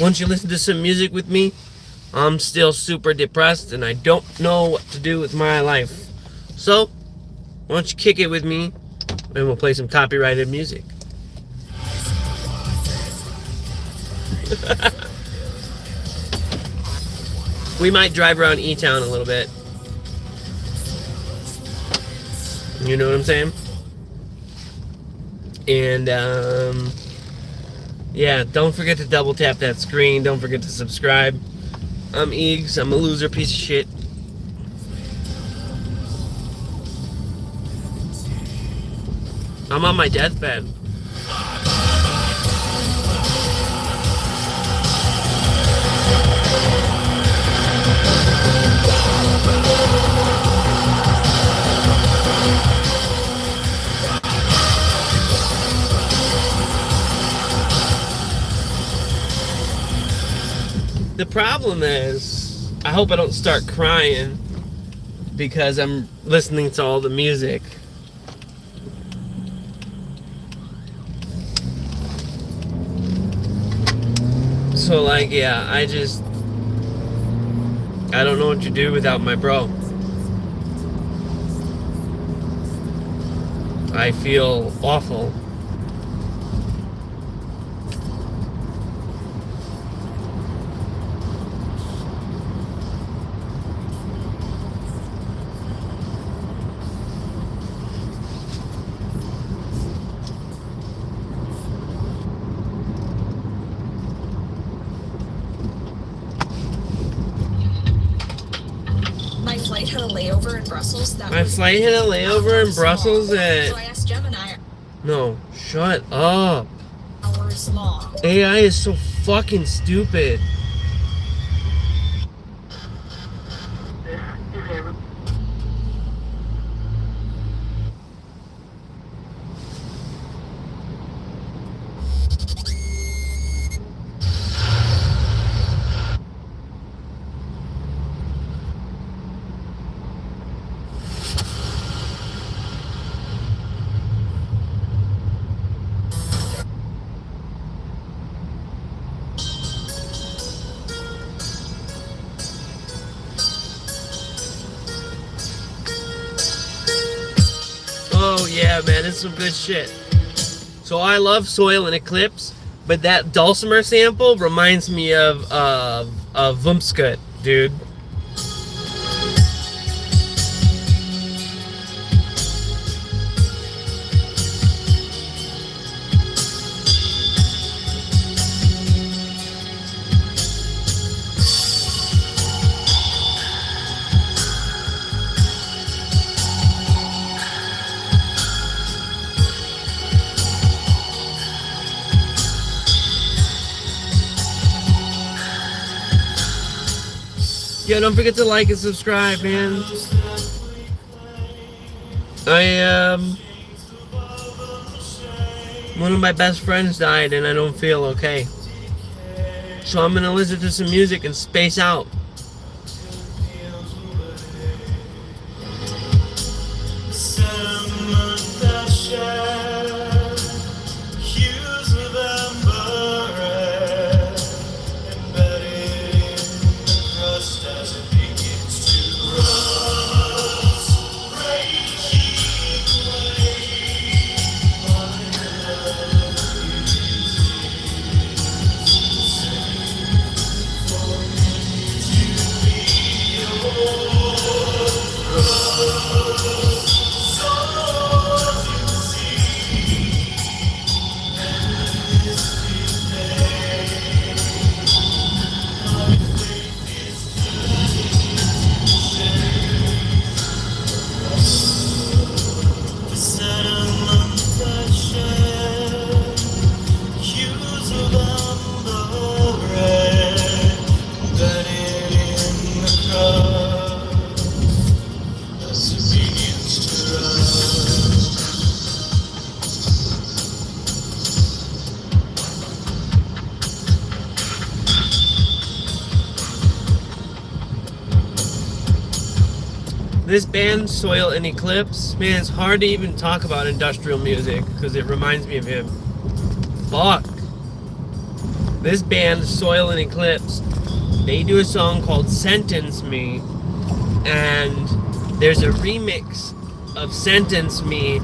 once you listen to some music with me, I'm still super depressed and I don't know what to do with my life. So, why don't you kick it with me and we'll play some copyrighted music. We might drive around E-Town a little bit. You know what I'm saying? And, yeah, don't forget to double tap that screen. Don't forget to subscribe. I'm Eages. I'm a loser piece of shit. I'm on my deathbed. The problem is, I hope I don't start crying because I'm listening to all the music. So like, yeah, I don't know what to do without my bro. I feel awful. My flight had a layover in Brussels. So I asked Gemini. No, shut up. Hours long. AI is so fucking stupid. Oh yeah, man, it's some good shit. So I love Soil and Eclipse, but that dulcimer sample reminds me of Vumskut, dude. Yo, don't forget to like and subscribe, man. One of my best friends died and I don't feel okay. So I'm gonna listen to some music and space out. This band, Soil and Eclipse, man, it's hard to even talk about industrial music because it reminds me of him. Fuck. This band, Soil and Eclipse, they do a song called Sentence Me, and there's a remix of Sentence Me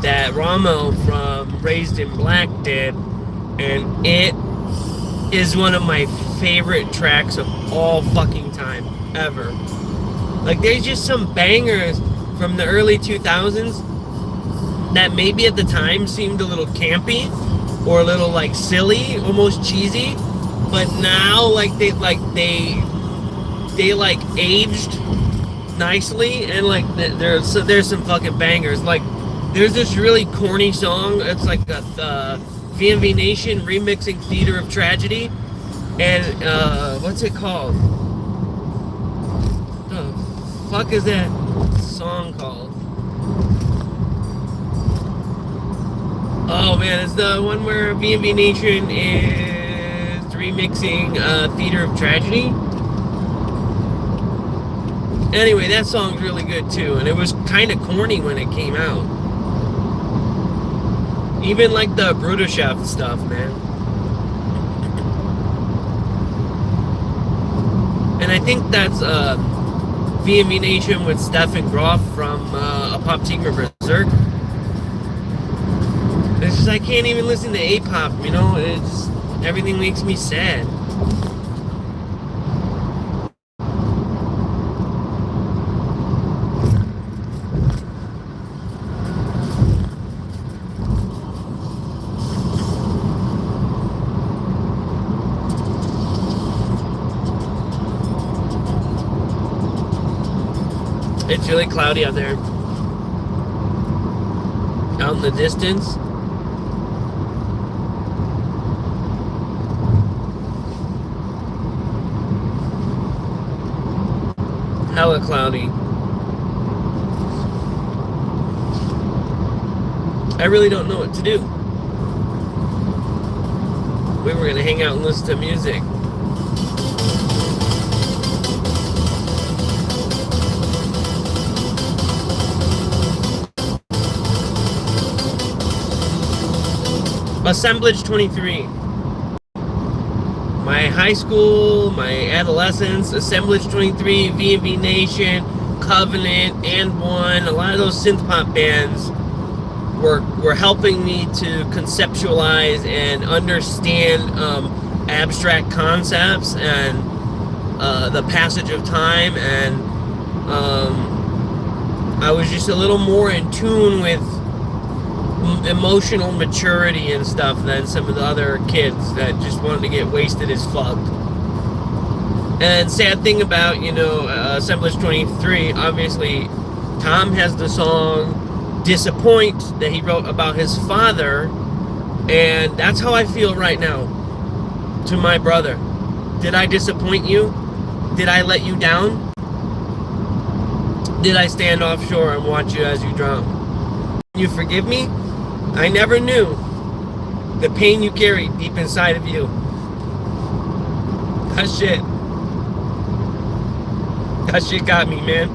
that Ramo from Raised in Black did, and it is one of my favorite tracks of all fucking time, ever. Like, there's just some bangers from the early 2000s that maybe at the time seemed a little campy or a little like silly, almost cheesy, but now they aged nicely, and like there's some fucking bangers. Like, there's this really corny song. It's like a VMV Nation remixing Theater of Tragedy, and what's it called? The fuck is that song called? Oh man, it's the one where VMV Nation is remixing Theater of Tragedy. Anyway, that song's really good too, and it was kind of corny when it came out. Even like the Bruderschaft stuff, man. And I think that's VMV Nation with Stefan Groff from Apoptygma Berserk. It's just I can't even listen to A-pop, you know? It's everything makes me sad. It's really cloudy out there. Out in the distance. Hella cloudy. I really don't know what to do. We were gonna hang out and listen to music. Assemblage 23. My high school, my adolescence, Assemblage 23, VMV Nation, Covenant, and One, a lot of those synth pop bands were helping me to conceptualize and understand abstract concepts and the passage of time, and I was just a little more in tune with emotional maturity and stuff than some of the other kids that just wanted to get wasted as fuck. And sad thing about, you know, Assemblage 23, obviously Tom has the song Disappoint that he wrote about his father, and that's how I feel right now to my brother. Did I disappoint you? Did I let you down? Did I stand offshore and watch you as you drown? You forgive me? I never knew the pain you carried deep inside of you. That shit got me, man.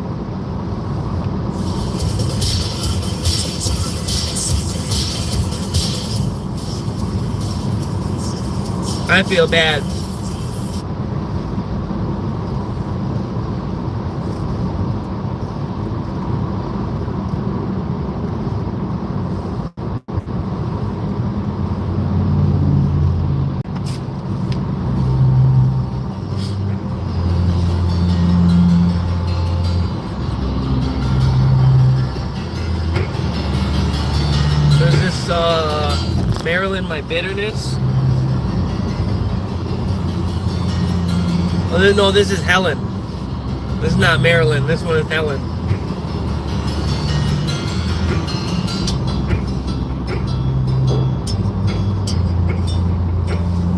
I feel bad. Maryland, My Bitterness. Oh, no, this is Helen. This is not Maryland. This one is Helen.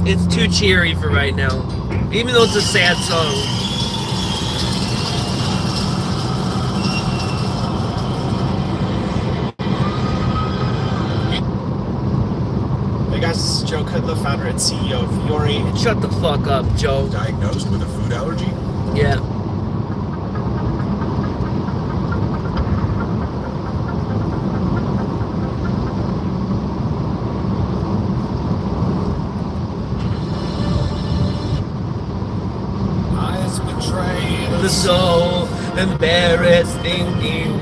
It's too cheery for right now, even though it's a sad song. This is Joe Kudla, founder and CEO of Fiore. Shut the fuck up, Joe. Diagnosed with a food allergy? Yeah. the soul, embarrassed thinking.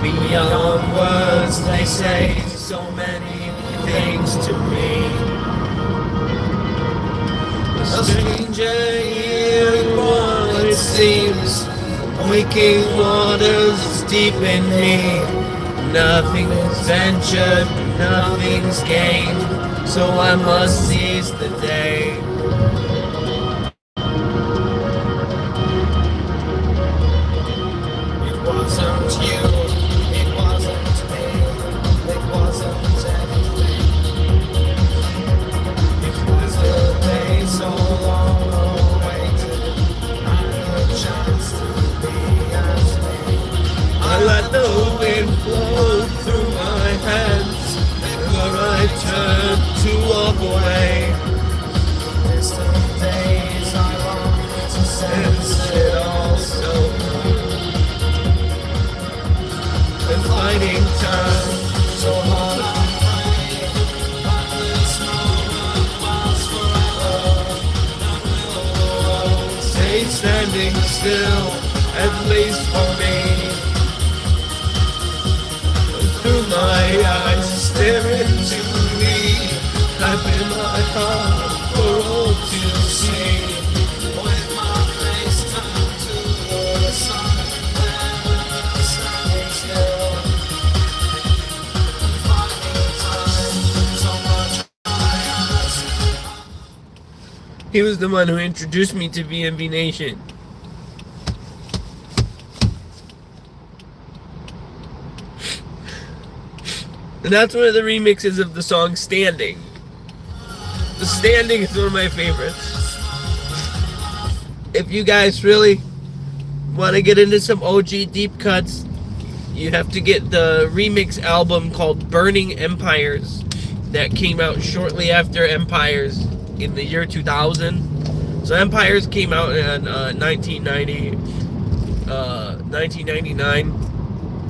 Beyond words, they say so many things to me. A stranger here, one it seems, waking waters deep in me. Nothing's ventured, nothing's gained, so I must seize the day. It wasn't you, it wasn't me, it wasn't anything. It was a day so long awaited, I had a chance to be as me. I let the wind flow through my hands, where I turned to walk away. Distant days I long to sense it all so good. And finding time so hard to pray, but this moment was forever. None will stay standing still, at least for me. Through my eyes, stare into me, type in my heart for all to see. With my face turned to the sun, never standing still. Finding time, so much I ask. He was the one who introduced me to VMV Nation. And that's one of the remixes of the song Standing. The Standing is one of my favorites. If you guys really want to get into some OG deep cuts, you have to get the remix album called Burning Empires that came out shortly after Empires in the year 2000. So Empires came out in 1999.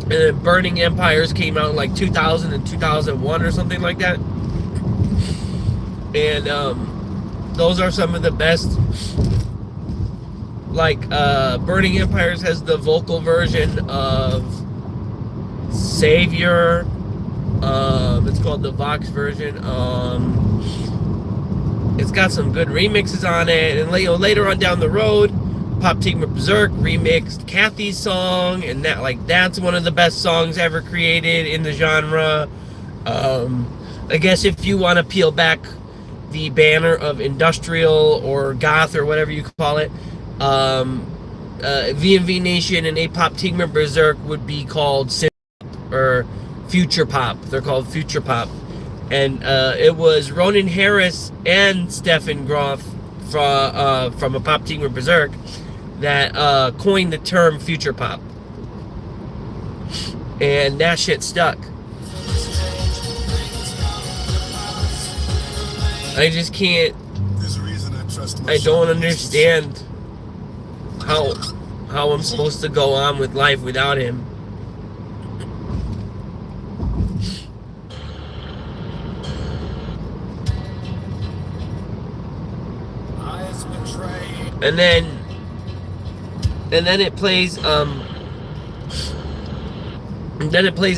And then Burning Empires came out in like 2000 and 2001 or something like that. And those are some of the best. Like Burning Empires has the vocal version of Savior. It's called the Vox version. It's got some good remixes on it. And later on down the road, Pop Tigma Berserk remixed Kathy's song, and that's one of the best songs ever created in the genre. I guess if you want to peel back the banner of industrial or goth or whatever you call it, VMV Nation and A Pop Tigma Berserk would be called synth or future pop. They're called future pop, and it was Ronan Harris and Stefan Groff from A Pop Tigma Berserk that coined the term future pop, and that shit stuck. I just can't. I don't understand how I'm supposed to go on with life without him. And then it plays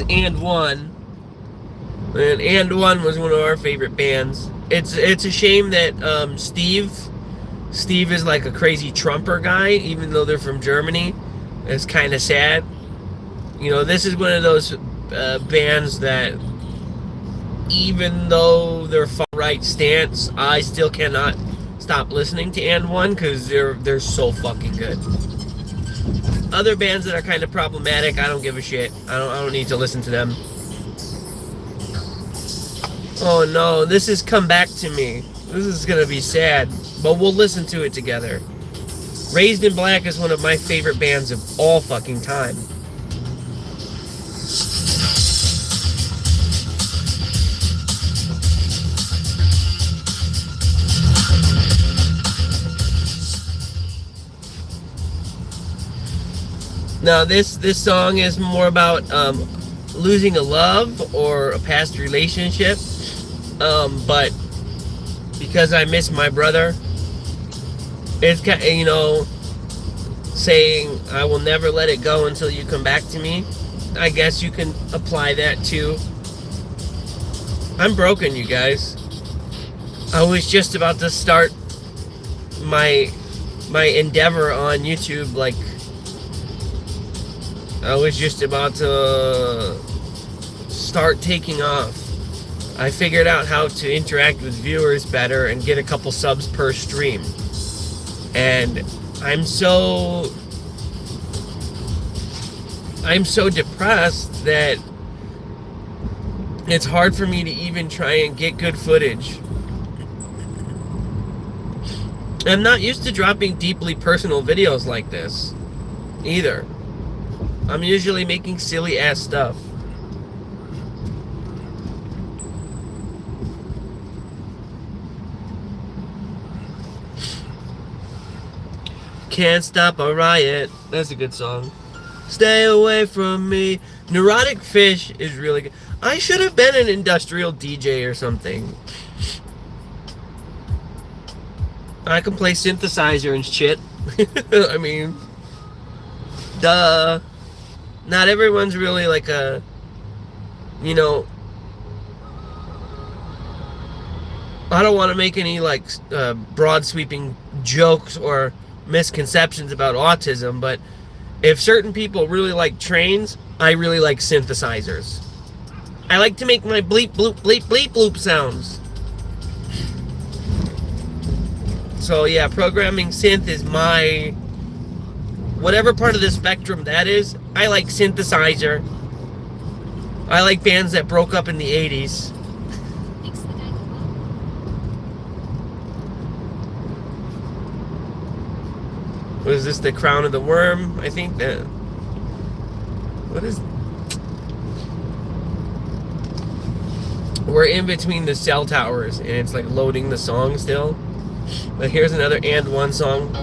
And One. And One was one of our favorite bands. It's a shame that Steve is like a crazy Trumper guy, even though they're from Germany. It's kind of sad. You know, this is one of those bands that, even though they're far right stance, I still cannot stop listening to And One because they're so fucking good. Other bands that are kind of problematic, I don't give a shit. I don't need to listen to them. Oh no, this has come back to me. This is gonna be sad, but we'll listen to it together. Raised in Black is one of my favorite bands of all fucking time. Now this song is more about losing a love or a past relationship, but because I miss my brother, It's you know, saying I will never let it go until you come back to me. I guess you can apply that too. I'm broken, you guys. I was just about to start my endeavor on YouTube. Like, I was just about to start taking off. I figured out how to interact with viewers better and get a couple subs per stream. And I'm so depressed that it's hard for me to even try and get good footage. I'm not used to dropping deeply personal videos like this either. I'm usually making silly ass stuff. Can't Stop a Riot. That's a good song. Stay away from me. Neurotic Fish is really good. I should have been an industrial DJ or something. I can play synthesizer and shit. I mean, duh. Not everyone's really like a, you know, I don't want to make any like broad sweeping jokes or misconceptions about autism, but if certain people really like trains, I really like synthesizers. I like to make my bleep bloop bleep bleep bloop sounds. So yeah, programming synth is my, whatever part of the spectrum that is. I like synthesizer. I like bands that broke up in the 80s. Was this the Crown of the Worm? I think that. What is? We're in between the cell towers, and it's like loading the song still. But here's another And One song.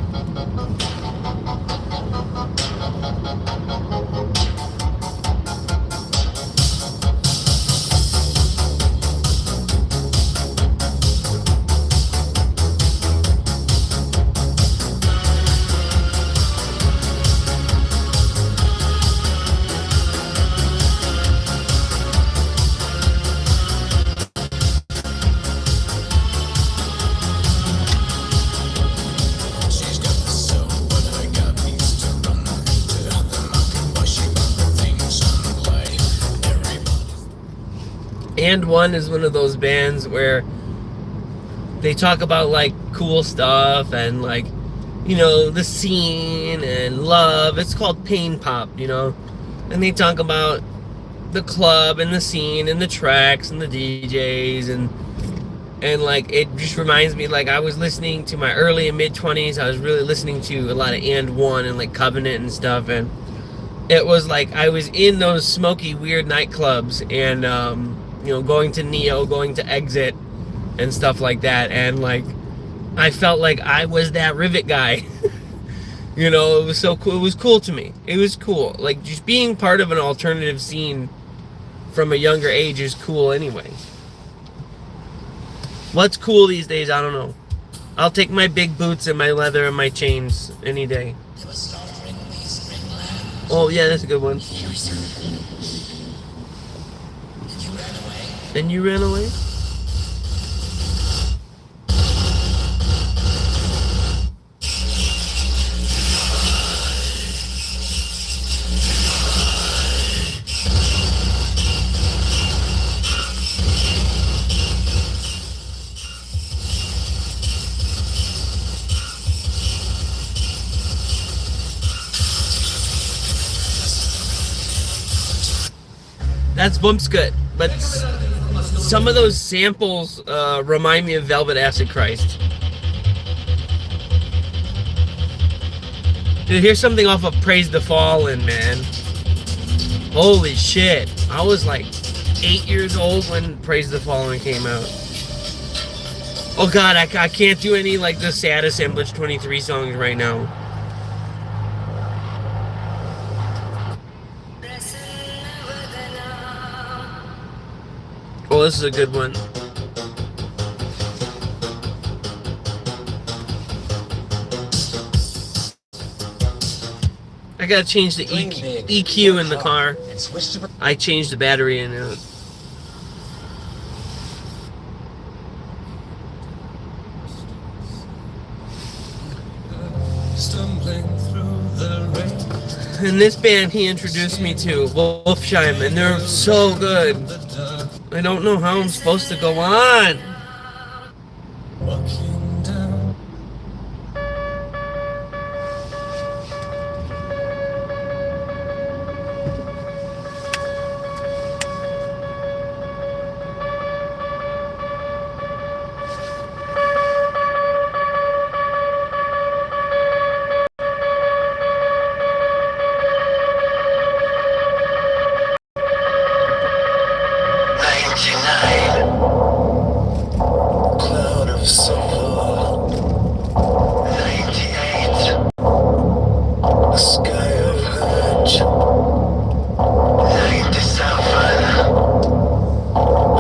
And One is one of those bands where they talk about like cool stuff and like, you know, the scene and love. It's called Pain Pop, you know, and they talk about the club and the scene and the tracks and the DJs and like it just reminds me, like I was listening to my early and mid 20s. I was really listening to a lot of And One and like Covenant and stuff, and it was like I was in those smoky weird nightclubs and you know, going to Neo, going to Exit and stuff like that, and like I felt like I was that Rivet guy. You know, it was so cool. It was cool to me. It was cool. Like just being part of an alternative scene from a younger age is cool anyway. What's cool these days? I don't know. I'll take my big boots and my leather and my chains any day. Oh yeah, that's a good one. And you ran away? That's Bumpskut, but some of those samples remind me of Velvet Acid Christ. Dude, here's something off of Praise the Fallen, man. Holy shit. I was like 8 years old when Praise the Fallen came out. Oh god, I can't do any like the Sad Assemblage 23 songs right now. Oh, this is a good one. I gotta change the Dream EQ, big, EQ in the work car. hard, and switch to I changed the battery in it. Stumbling through the rain. In this band, he introduced me to Wolfsheim, and they're so good. I don't know how I'm supposed to go on. Walking down. cloud of silver. 98. A sky of hurt. 97.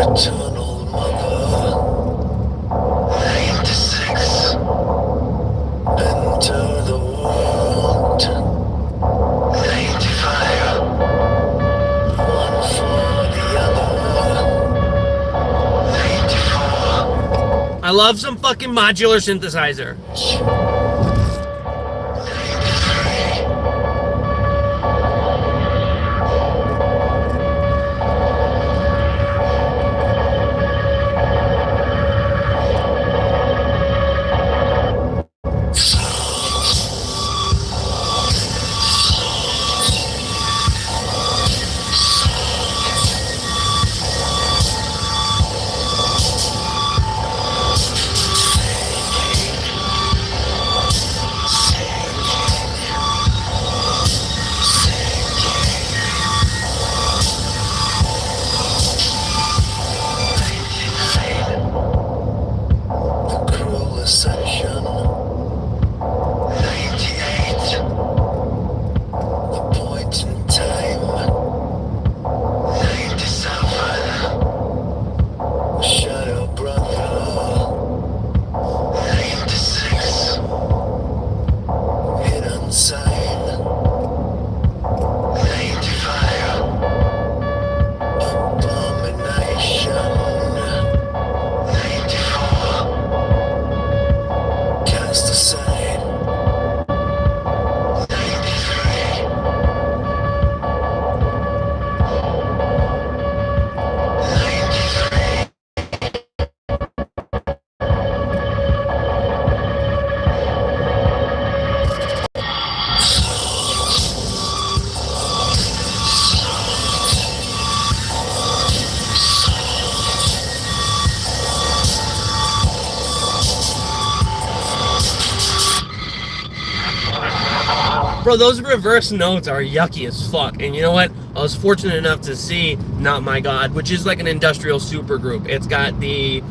Eternal mother. 96. Enter the world. 95. One for the other. 94. I love some fucking modular synthesizer. 93. The cruel ascension. 98. The point in time. 97. Shadow brother. 96. Hidden sign. 95. Abomination. 94. Cast aside. 93. 93. Bro, those reverse notes are yucky as fuck. And you know what? I was fortunate enough to see Not My God, which is like an industrial supergroup. It's got the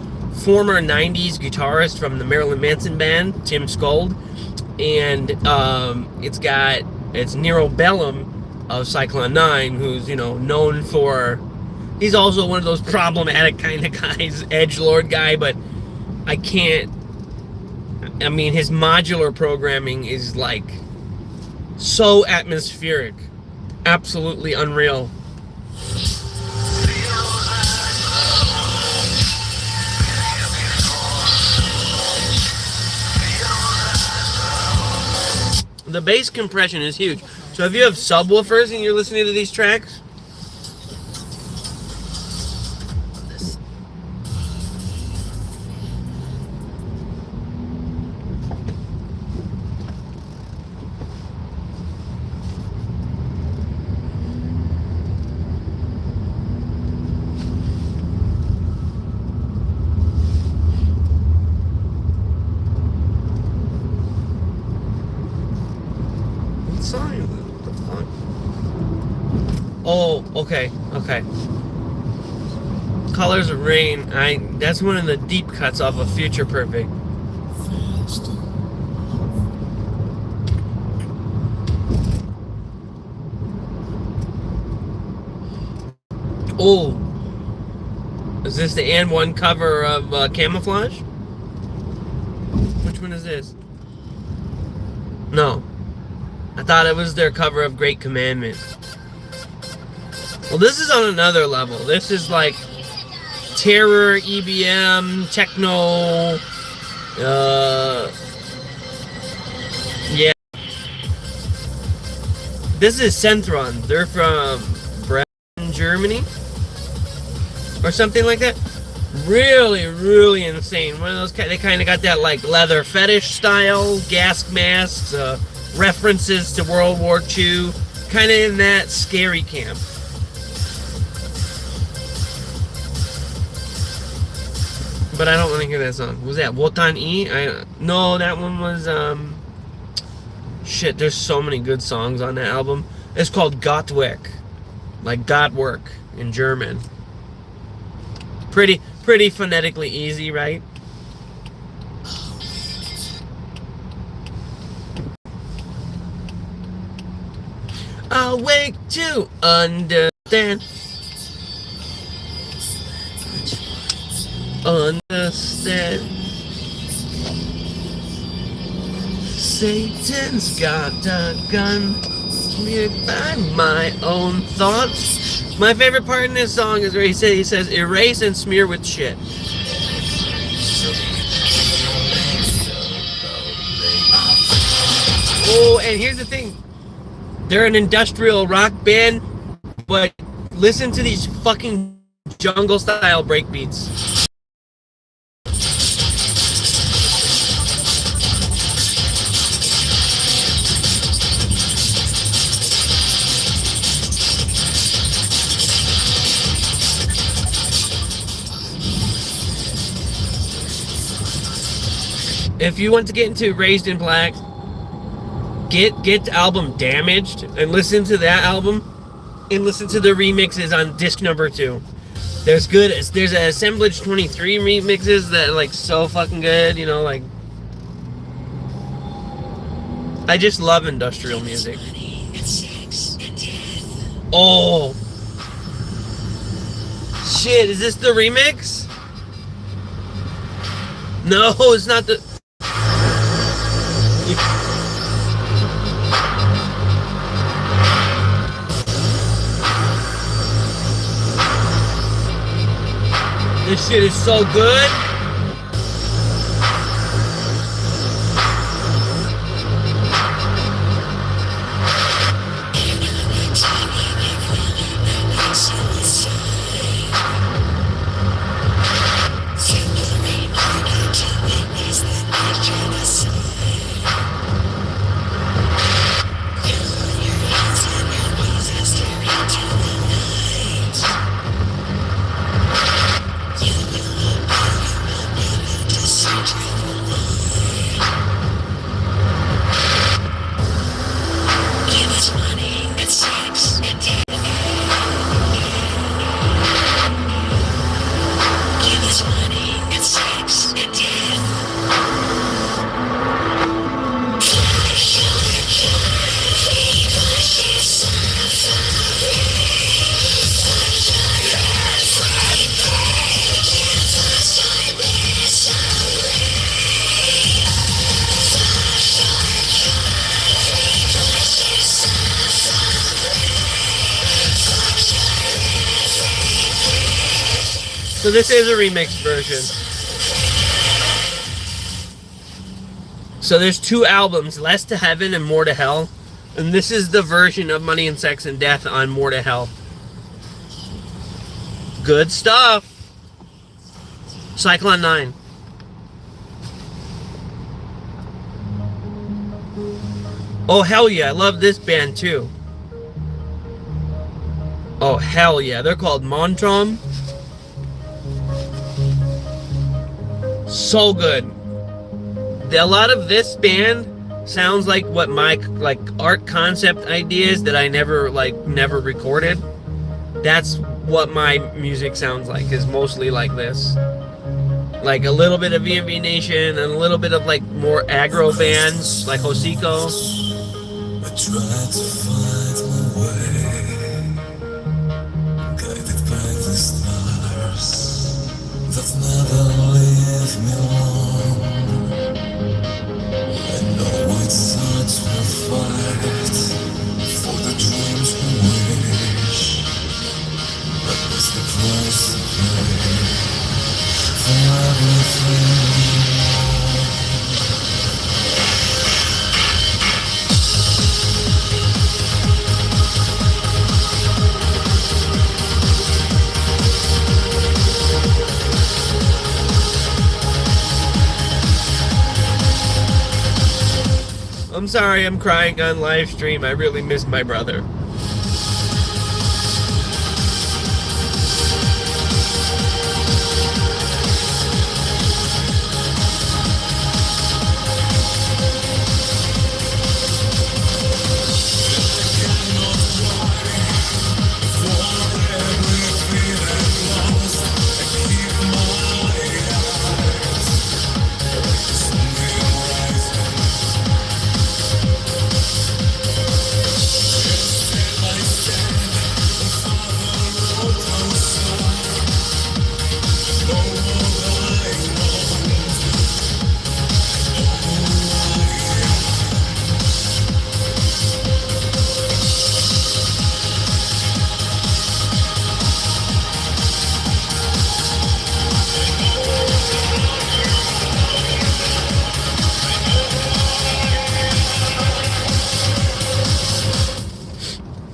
former 90s guitarist from the Marilyn Manson band, Tim Skold. And it's Nero Bellum of Cyclone 9, who's, known for... He's also one of those problematic kind of guys, edgelord guy, but I can't... I mean, his modular programming is like... so atmospheric, absolutely unreal. The bass compression is huge. So if you have subwoofers and you're listening to these tracks, oh, okay. Colors of Rain. That's one of the deep cuts off of Future Perfect. Oh, is this the and one cover of Camouflage? Which one is this? No. I thought it was their cover of Great Commandment. Well, this is on another level. This is like terror, EBM, techno. Yeah. This is Centron. They're from Bremen, Germany, or something like that. Really, really insane. One of those. They kind of got that like leather fetish style, gas masks, references to World War II, kind of in that scary camp. But I don't want to hear that song. Was that Wotan E? No, that one was shit. There's so many good songs on that album. It's called Gottwerk, like God work in German. Pretty phonetically easy, right? Awake to understand. Understand. Satan's got a gun. Smeared by my own thoughts. My favorite part in this song is where he says erase and smear with shit. Oh, and here's the thing. They're an industrial rock band, but listen to these fucking jungle style breakbeats. If you want to get into Raised in Black, get the album Damaged and listen to that album and listen to the remixes on disc number 2. There's a Assemblage 23 remixes that are like so fucking good, you know, like I just love industrial music. Oh shit, is this the remix? No, it's not the This shit is so good. So this is a remixed version. So there's 2 albums, Less to Heaven and More to Hell. And this is the version of Money and Sex and Death on More to Hell. Good stuff. Cyclone 9. Oh hell yeah, I love this band too. Oh hell yeah, they're called Montrom. So good. A lot of this band sounds like what my like art concept ideas that I never recorded. That's what my music sounds like, is mostly like this. Like a little bit of VMV Nation and a little bit of like more aggro bands like Hosiko. I tried to find my way, guided by the stars that never leave me alone. I know it's hard to fight, I'm sorry I'm crying on live stream. I really miss my brother.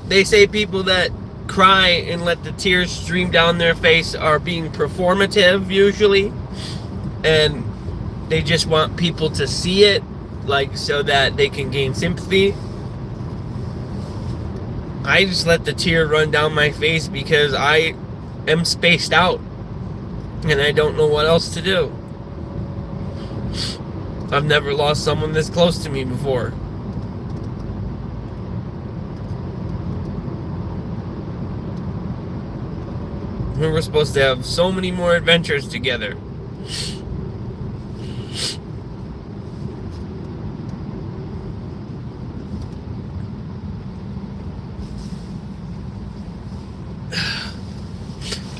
They say people that cry and let the tears stream down their face are being performative usually, and they just want people to see it, like, so that they can gain sympathy. I just let the tear run down my face because I am spaced out and I don't know what else to do. I've never lost someone this close to me before. We were supposed to have so many more adventures together.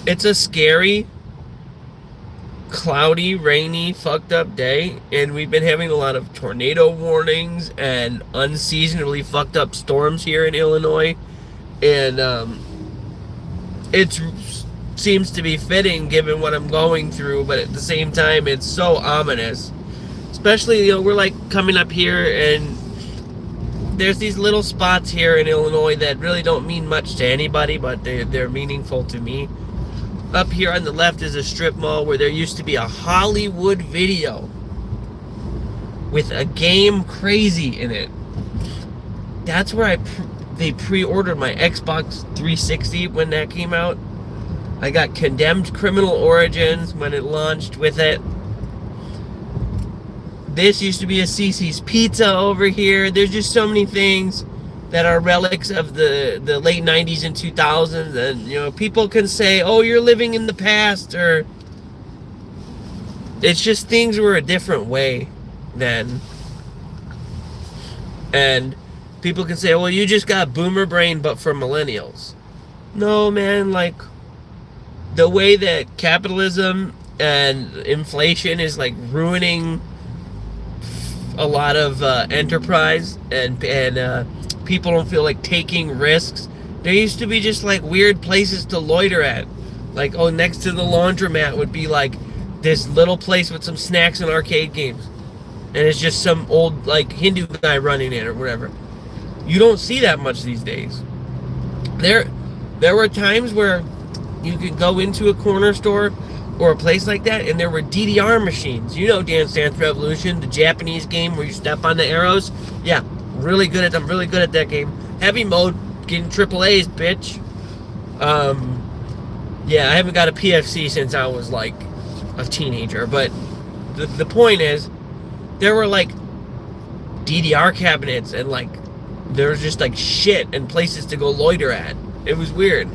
It's a scary, cloudy, rainy, fucked up day, and we've been having a lot of tornado warnings and unseasonably fucked up storms here in Illinois, and it seems to be fitting given what I'm going through, but at the same time it's so ominous. Especially, you know, we're like coming up here and there's these little spots here in Illinois that really don't mean much to anybody, but they're meaningful to me. Up here on the left is a strip mall where there used to be a Hollywood Video with a game Crazy in it. That's where they pre-ordered my Xbox 360 when that came out. I got Condemned Criminal Origins when it launched with it. This used to be a Cece's Pizza over here. There's just so many things that are relics of the late 90s and 2000s. And, you know, people can say, oh, you're living in the past, or it's just things were a different way then. And people can say, well, you just got boomer brain, but for millennials. No, man, like, the way that capitalism and inflation is like ruining a lot of enterprise, and people don't feel like taking risks. There used to be just like weird places to loiter at, like, oh, next to the laundromat would be like this little place with some snacks and arcade games, and it's just some old like Hindu guy running it or whatever. You don't see that much these days. There were times where you could go into a corner store or a place like that, and there were DDR machines. You know Dance Dance Revolution, the Japanese game where you step on the arrows? Yeah, I'm really good at that game. Heavy mode, getting triple A's, bitch. Yeah, I haven't got a PFC since I was like a teenager, but the point is, there were like DDR cabinets, and like there was just like shit and places to go loiter at. It was weird.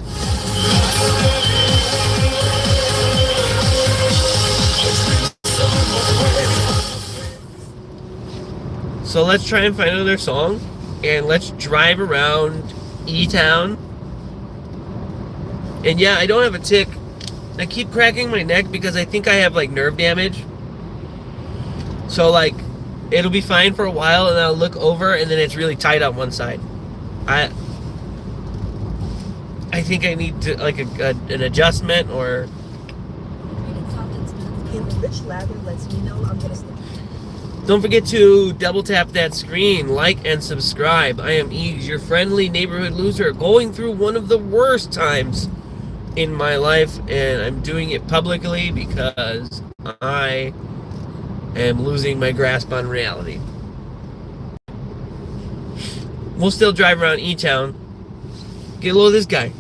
So let's try and find another song, and let's drive around E-Town. And yeah, I don't have a tick. I keep cracking my neck because I think I have like nerve damage. So like, it'll be fine for a while, and I'll look over, and then it's really tight on one side. I think I need to like an adjustment, or. Don't forget to double tap that screen, like and subscribe. I am Eages, your friendly neighborhood loser, going through one of the worst times in my life, and I'm doing it publicly because I am losing my grasp on reality. We'll still drive around E-Town. Get a load of this guy.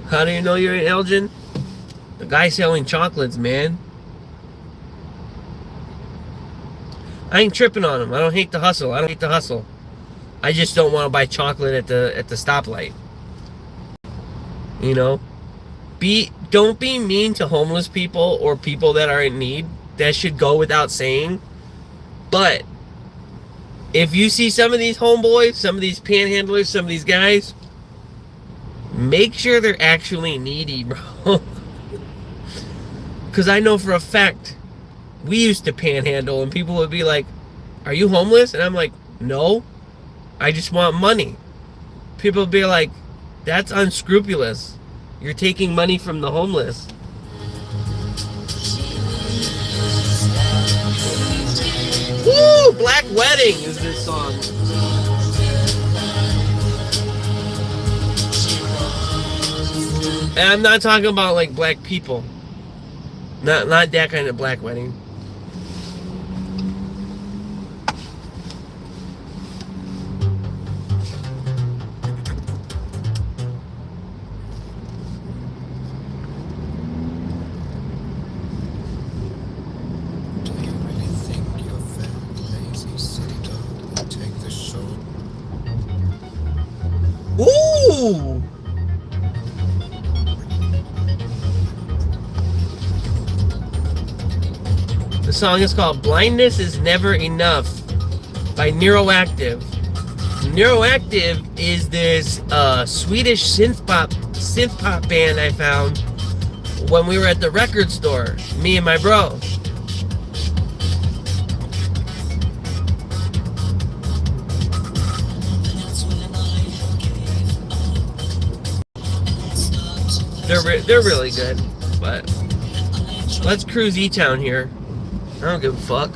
How do you know you're in Elgin? The guy selling chocolates, man. I ain't tripping on him. I don't hate the hustle. I just don't want to buy chocolate at the stoplight. You know? Don't be mean to homeless people or people that are in need. That should go without saying. But if you see some of these homeboys, some of these panhandlers, some of these guys, make sure they're actually needy, bro. Because I know for a fact, we used to panhandle and people would be like, "Are you homeless?" And I'm like, "No, I just want money." People would be like, "That's unscrupulous. You're taking money from the homeless." Woo! Black Wedding is this song. And I'm not talking about like black people. Not that kind of black wedding. Do you really think you're very lazy, city dog? You take the show. Ooh! The song is called Blindness Is Never Enough by Neuroactive. Neuroactive is this Swedish synth pop band I found when we were at the record store, me and my bro. They're really good, but let's cruise E-Town here. I don't give a fuck.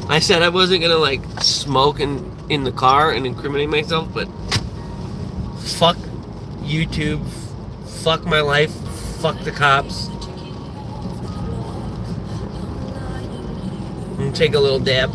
I said I wasn't gonna like smoke in the car and incriminate myself, but fuck YouTube, fuck my life, fuck the cops. I'm gonna take a little dab.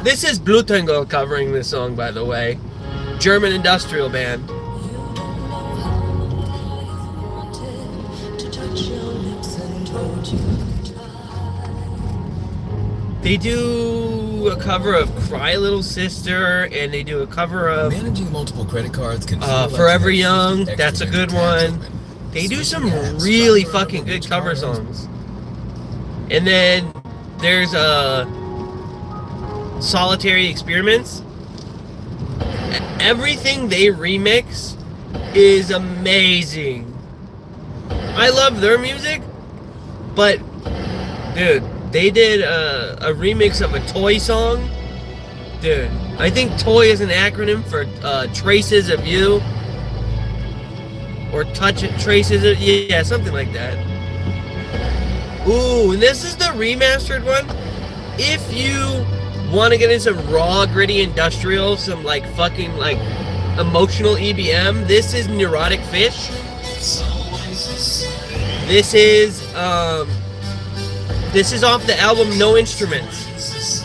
This is Blutango covering this song, by the way. German industrial band. They do a cover of Cry Little Sister, and they do a cover of Managing multiple credit cards can feel like Forever you have Young. extra That's a good tax one. open. They do some Switching ads, really software, fucking good which cover card? songs. And then there's Solitary Experiments. Everything they remix is amazing. I love their music, but dude, they did a remix of a Toy song. Dude, I think Toy is an acronym for Traces of You. Or Traces of, yeah, something like that. Ooh, and this is the remastered one. If you want to get into some raw, gritty industrial, some like fucking like emotional EBM, this is Neurotic Fish. This is off the album No Instruments.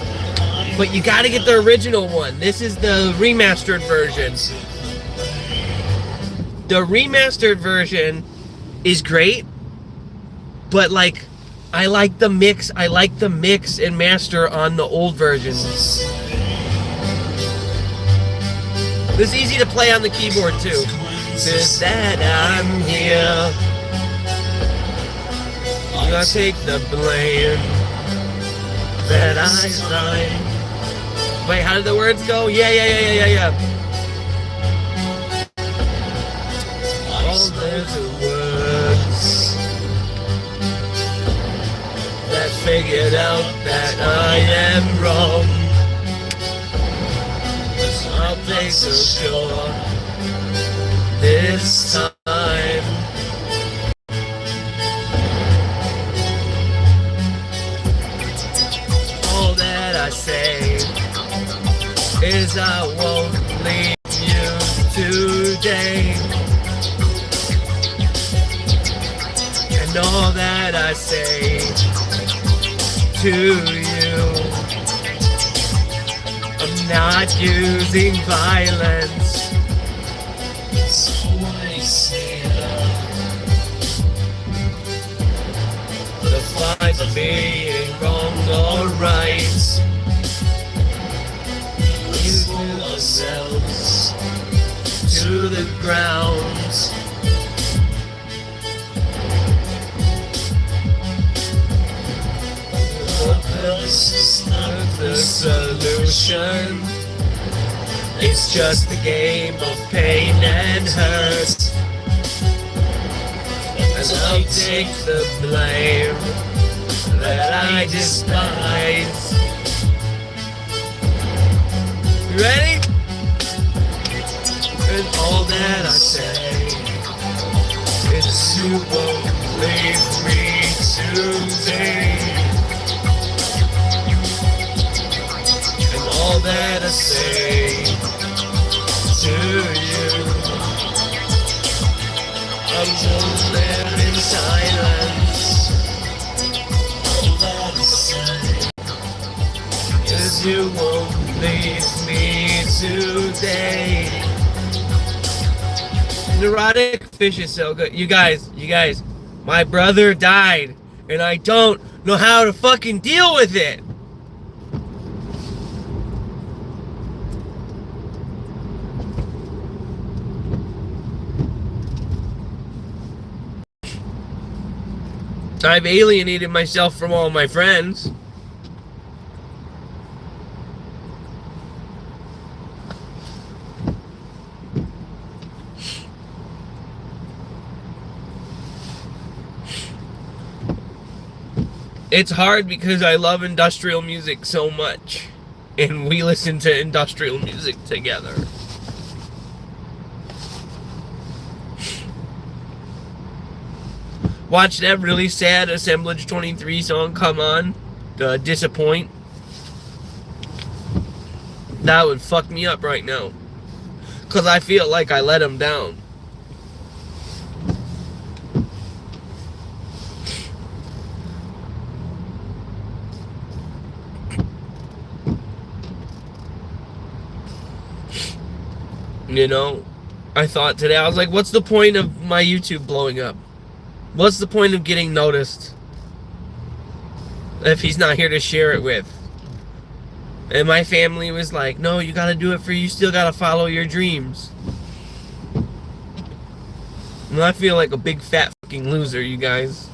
But you gotta get the original one. This is the remastered version. The remastered version is great, but like, I like the mix. I like the mix and master on the old versions. It's easy to play on the keyboard too. Since that I'm here, you gotta take the blame that I signed. Wait, how did the words go? Yeah. All the words that figured out that I am wrong. I'll play so sure this time. All that I say is I won't leave you today. And all that I say to you, I'm not using violence. So I say the fight of being wrong or right. We pull ourselves to the ground. This is not the solution. It's just a game of pain and hurt. And I'll take the blame that I despise. You ready? And all that I say is you won't leave me today. All that I say to you, I won't live in silence. All that I say is you won't leave me today. Neurotic fish is so good. You guys, my brother died, and I don't know how to fucking deal with it. I've alienated myself from all my friends. It's hard because I love industrial music so much, and we listen to industrial music together. Watch that really sad Assemblage 23 song come on, the Disappoint. That would fuck me up right now, because I feel like I let him down. You know, I thought today, I was like, what's the point of my YouTube blowing up? What's the point of getting noticed if he's not here to share it with? And my family was like, no, you gotta do it for you, still gotta follow your dreams. And I feel like a big fat fucking loser, you guys.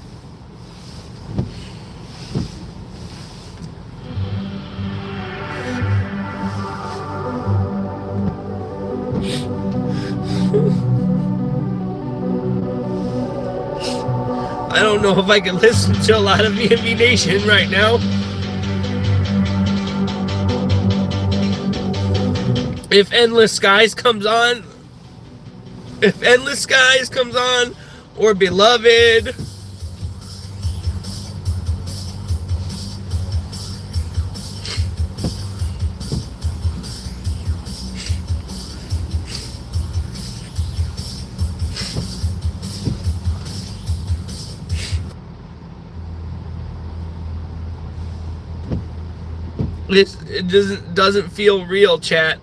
I don't know if I can listen to a lot of VMB Nation right now. If Endless Skies comes on, or Beloved, it doesn't feel real, chat.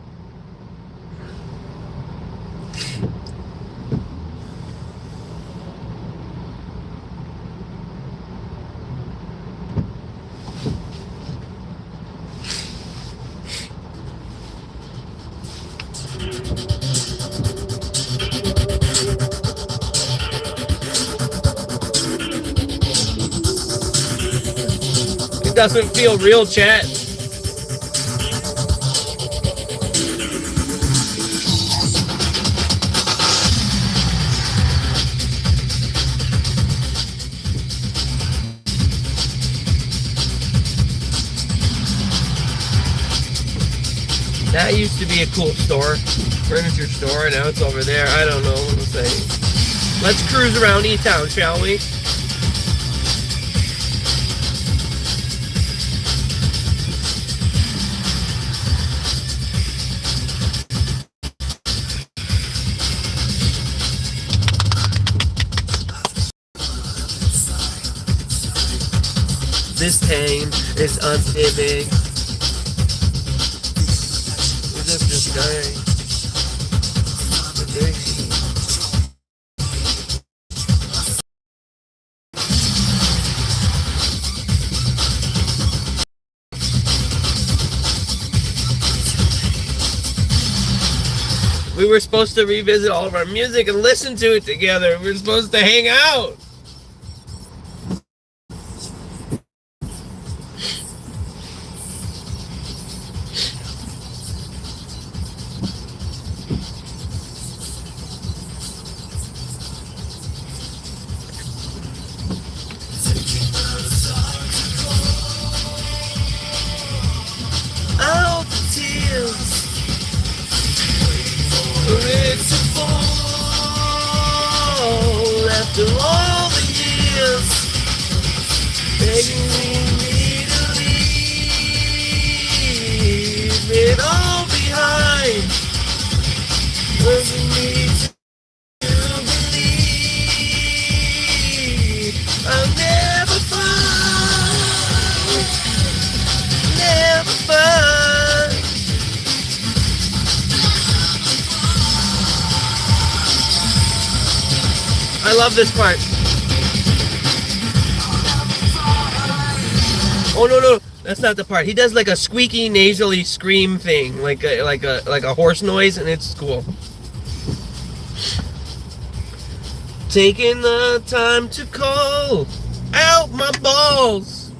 doesn't feel real, chat. That used to be a cool store, furniture store. Now it's over there. I don't know what to say. Let's cruise around E-Town, shall we? This pain is uncivic. As if this guy. We were supposed to revisit all of our music and listen to it together. We were supposed to hang out. Out the tears. It's a fall after all the years, begging me to leave it all behind, urging me to believe I'll never find, never find. I love this part. Oh no, that's not the part. He does like a squeaky, nasally scream thing, like a horse noise, and it's cool. Taking the time to call out my balls.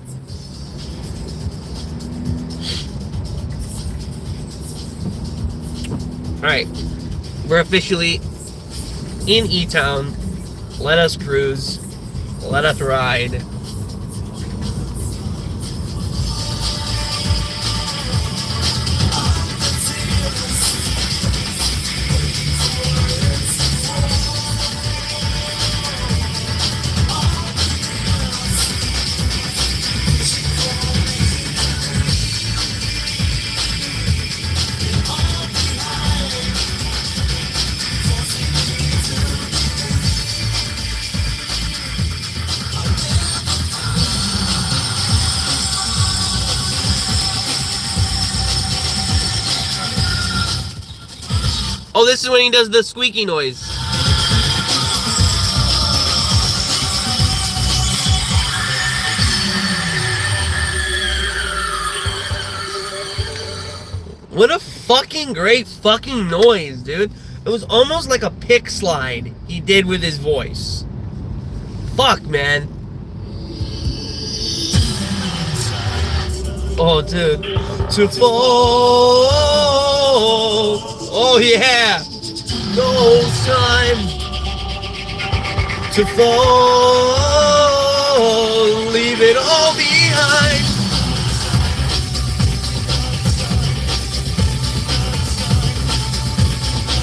All right, we're officially in E-Town. Let us cruise. Let us ride. Oh, this is when he does the squeaky noise. What a fucking great fucking noise, dude. It was almost like a pick slide he did with his voice. Fuck, man. Oh, dude. To fall. Oh, yeah. No time to fall. Leave it all behind.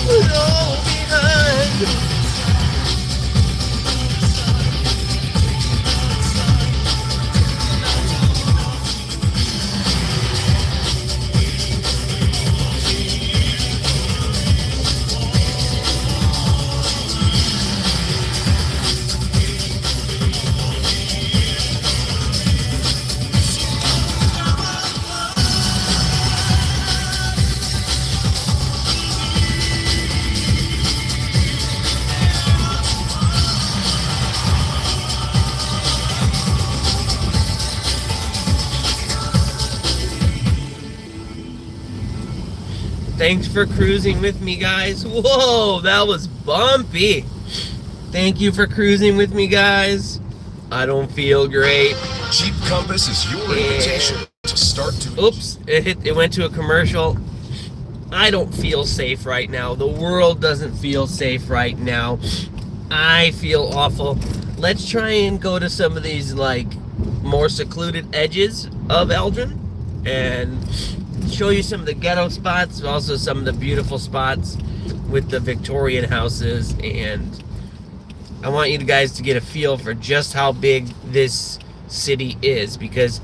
Leave it all behind. Thanks for cruising with me, guys. Whoa, that was bumpy. Thank you for cruising with me, guys. I don't feel great. Jeep Compass is your invitation to start to. Oops, it went to a commercial. I don't feel safe right now. The world doesn't feel safe right now. I feel awful. Let's try and go to some of these like more secluded edges of Eldrin and show you some of the ghetto spots, but also some of the beautiful spots with the Victorian houses. And I want you guys to get a feel for just how big this city is, because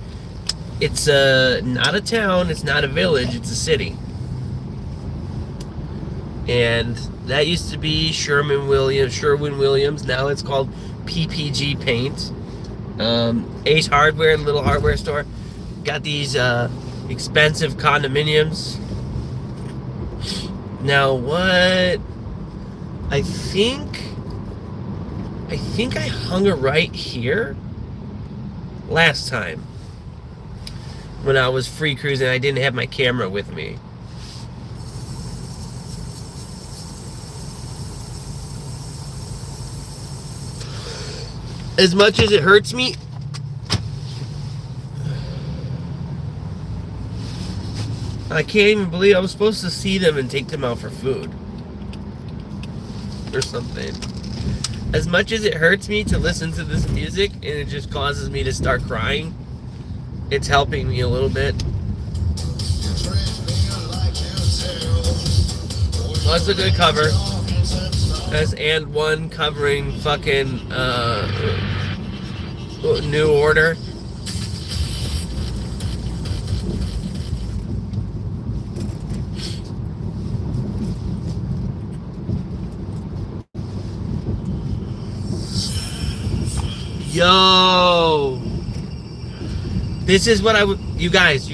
it's not a town, it's not a village, it's a city. And that used to be Sherwin-Williams. Now it's called PPG Paint. Ace Hardware, little hardware store. Got these expensive condominiums. Now what? I think I hung it right here last time when I was free cruising. I didn't have my camera with me. As much as it hurts me, I can't even believe I was supposed to see them and take them out for food or something. As much as it hurts me to listen to this music and it just causes me to start crying, it's helping me a little bit. Well, that's a good cover. That's And One covering fucking New Order. Yo, this is what you guys,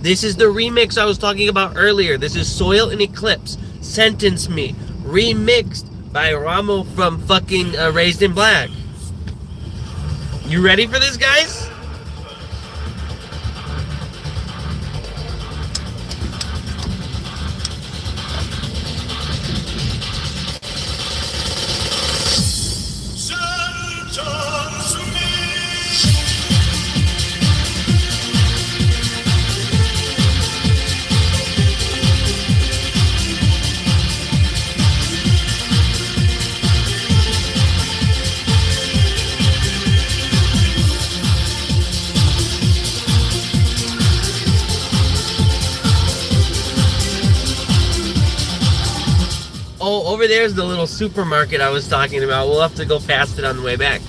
this is the remix I was talking about earlier. This is Soil and Eclipse, Sentence Me, remixed by Ramo from fucking Raised in Black. You ready for this, guys? Oh, over there's the little supermarket I was talking about. We'll have to go past it on the way back.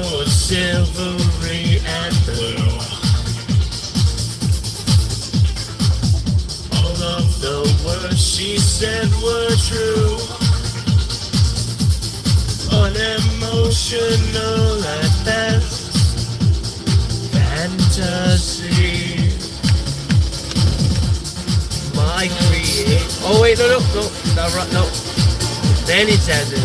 Oh, silvery and blue. All of the words she said were true. Unemotional at best. Fantasy. I create. Oh wait, no. Then he says it.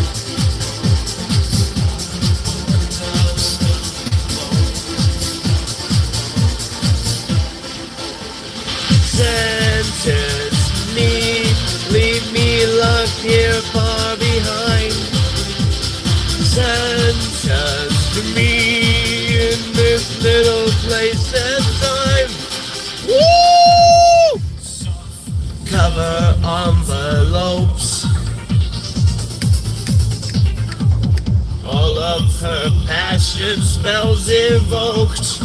Sentence me, leave me locked here far behind. Sentence me in this little place and time. Woo! Cover envelopes. All of her passion spells evoked.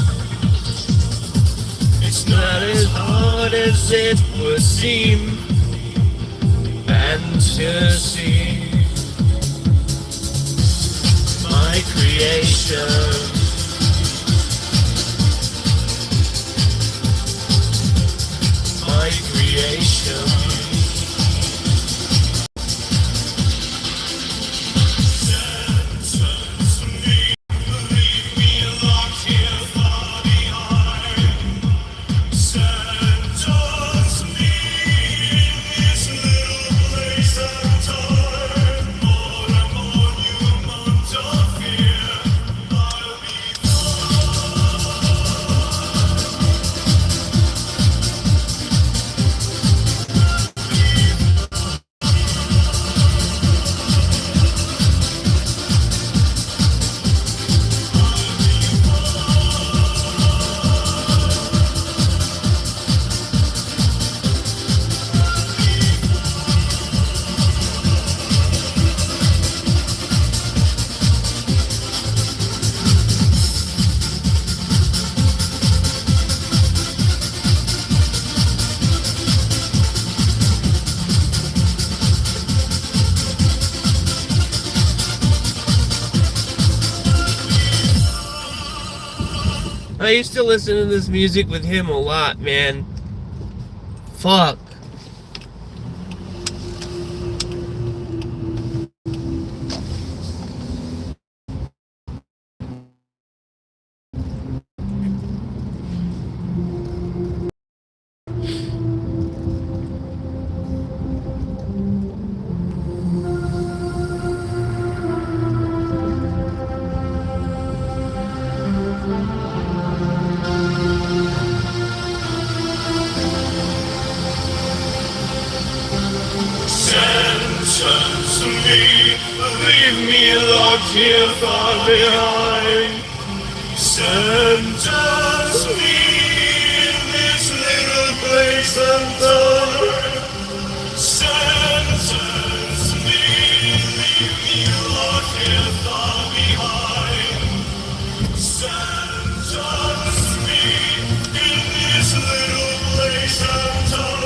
It's not as hard as it would seem. And to see my creation. My creation. I used to listen to this music with him a lot, man. Fuck. Sentence me, leave me locked here far behind. Sentence me in this little place of time. Sentence me, leave me locked here far behind. Sentence me in this little place of time.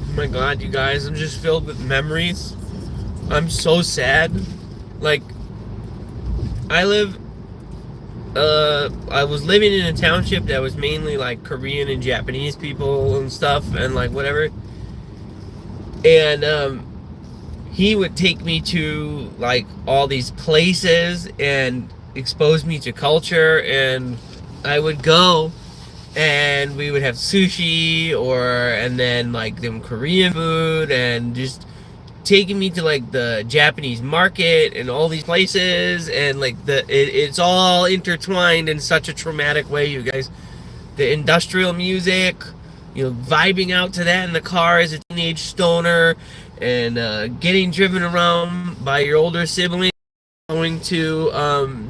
Oh my god, you guys, I'm just filled with memories. I'm so sad. Like, I was living in a township that was mainly like Korean and Japanese people and stuff and like whatever. And he would take me to like all these places and expose me to culture, and I would go and we would have sushi and then like them Korean food, and just taking me to like the Japanese market and all these places, and like it's all intertwined in such a traumatic way, you guys. The industrial music, you know, vibing out to that in the car as a teenage stoner, and getting driven around by your older sibling, going to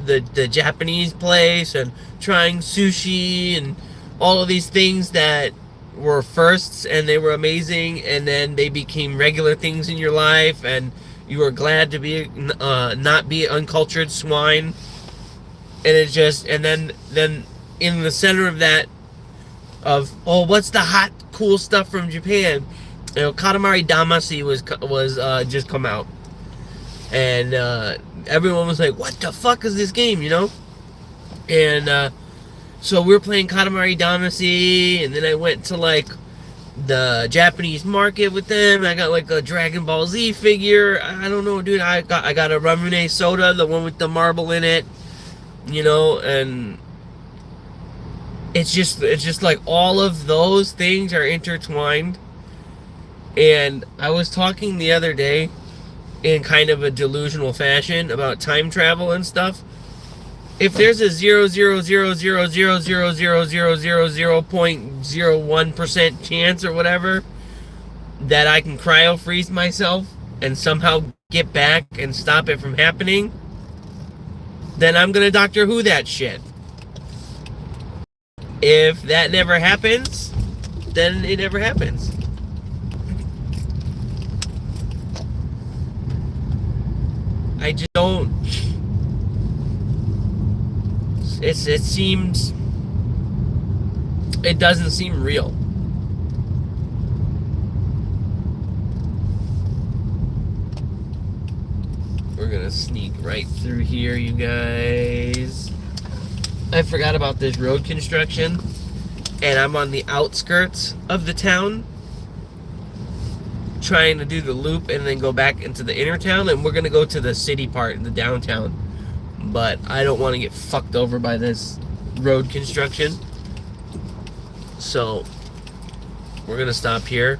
the Japanese place and trying sushi and all of these things that were firsts, and they were amazing, and then they became regular things in your life, and you were glad to be not be uncultured swine. And it just, and then in the center of that, of what's the hot cool stuff from Japan, you know, Katamari Damacy was just come out, and everyone was like, what the fuck is this game, you know? And so we were playing Katamari Damacy, and then I went to like the Japanese market with them. I got like a Dragon Ball Z figure. I don't know, dude. I got a Ramune soda, the one with the marble in it, you know. And it's just like all of those things are intertwined. And I was talking the other day in kind of a delusional fashion about time travel and stuff. If there's a 0.01% chance or whatever that I can cryo freeze myself and somehow get back and stop it from happening, then I'm gonna Doctor Who that shit. If that never happens, then it never happens. I just don't. It seems, it doesn't seem real. We're gonna sneak right through here, you guys. I forgot about this road construction, and I'm on the outskirts of the town, trying to do the loop and then go back into the inner town, and we're gonna go to the city part in the downtown. but I don't want to get fucked over by this road construction. So we're gonna stop here.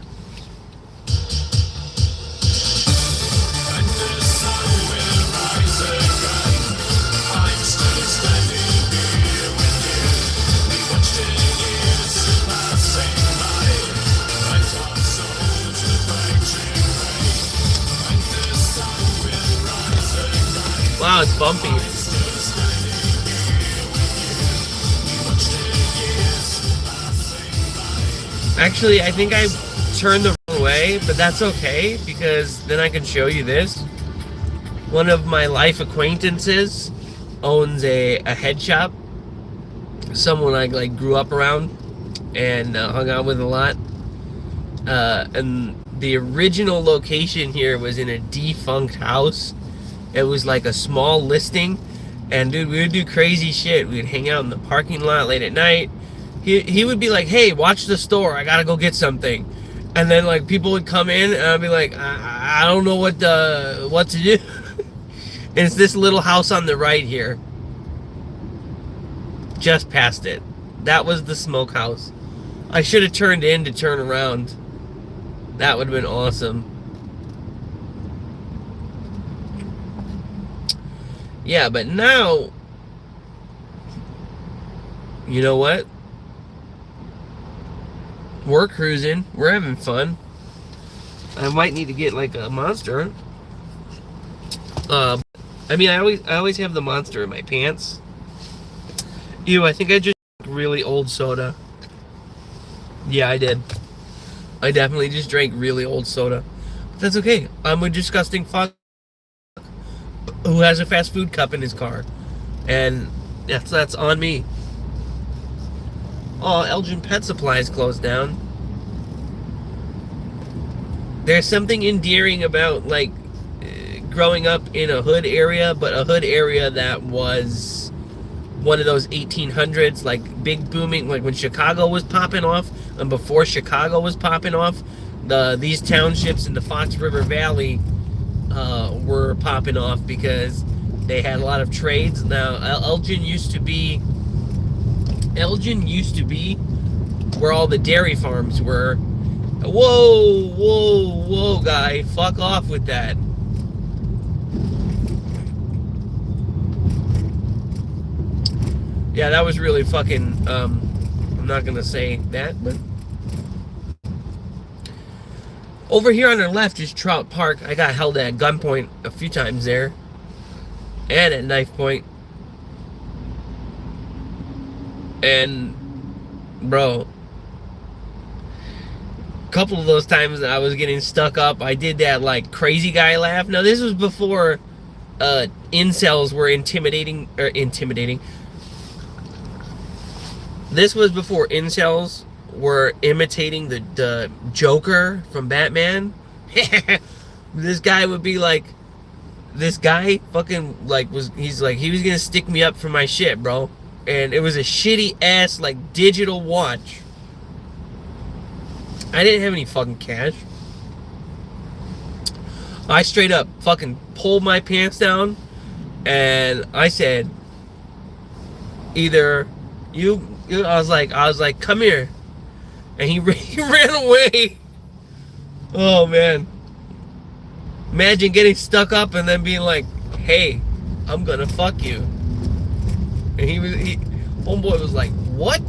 Wow, it's bumpy. Actually, I think I turned the wrong way, but that's okay because then I can show you this. One of my life acquaintances owns a head shop. Someone I like grew up around and hung out with a lot. And the original location here was in a defunct house. It was like a small listing, and dude, we would do crazy shit. We'd hang out in the parking lot late at night. He would be like, "Hey, watch the store. I gotta go get something," and then like people would come in, and I'd be like, "I don't know what to do." And it's this little house on the right here, just past it. That was the smokehouse. I should have turned in to turn around. That would have been awesome. Yeah, but now, you know what? We're cruising. We're having fun. I might need to get like a Monster. I mean, I always have the Monster in my pants. Ew, I think I just drank really old soda. Yeah, I did. I definitely just drank really old soda. But that's okay. I'm a disgusting fuck who has a fast food cup in his car, and that's on me. Oh, Elgin Pet Supply is closed down. There's something endearing about like growing up in a hood area, but a hood area that was one of those 1800s, like big booming, like when Chicago was popping off, and before Chicago was popping off, these townships in the Fox River Valley were popping off because they had a lot of trades. Now Elgin used to be where all the dairy farms were. Whoa, guy, fuck off with that. Yeah, that was really fucking I'm not gonna say that, but over here on our left is Trout Park. I got held at gunpoint a few times there. And at knife point. And, bro, a couple of those times that I was getting stuck up, I did that, like, crazy guy laugh. Now, this was before incels were intimidating. This was before incels were imitating the Joker from Batman. This guy would be like, this guy fucking like he was gonna stick me up for my shit, bro. And it was a shitty ass like digital watch. I didn't have any fucking cash. I straight up fucking pulled my pants down and I said, either I was like, come here. And he ran away. Oh, man. Imagine getting stuck up and then being like, hey, I'm gonna fuck you. And homeboy was like, what?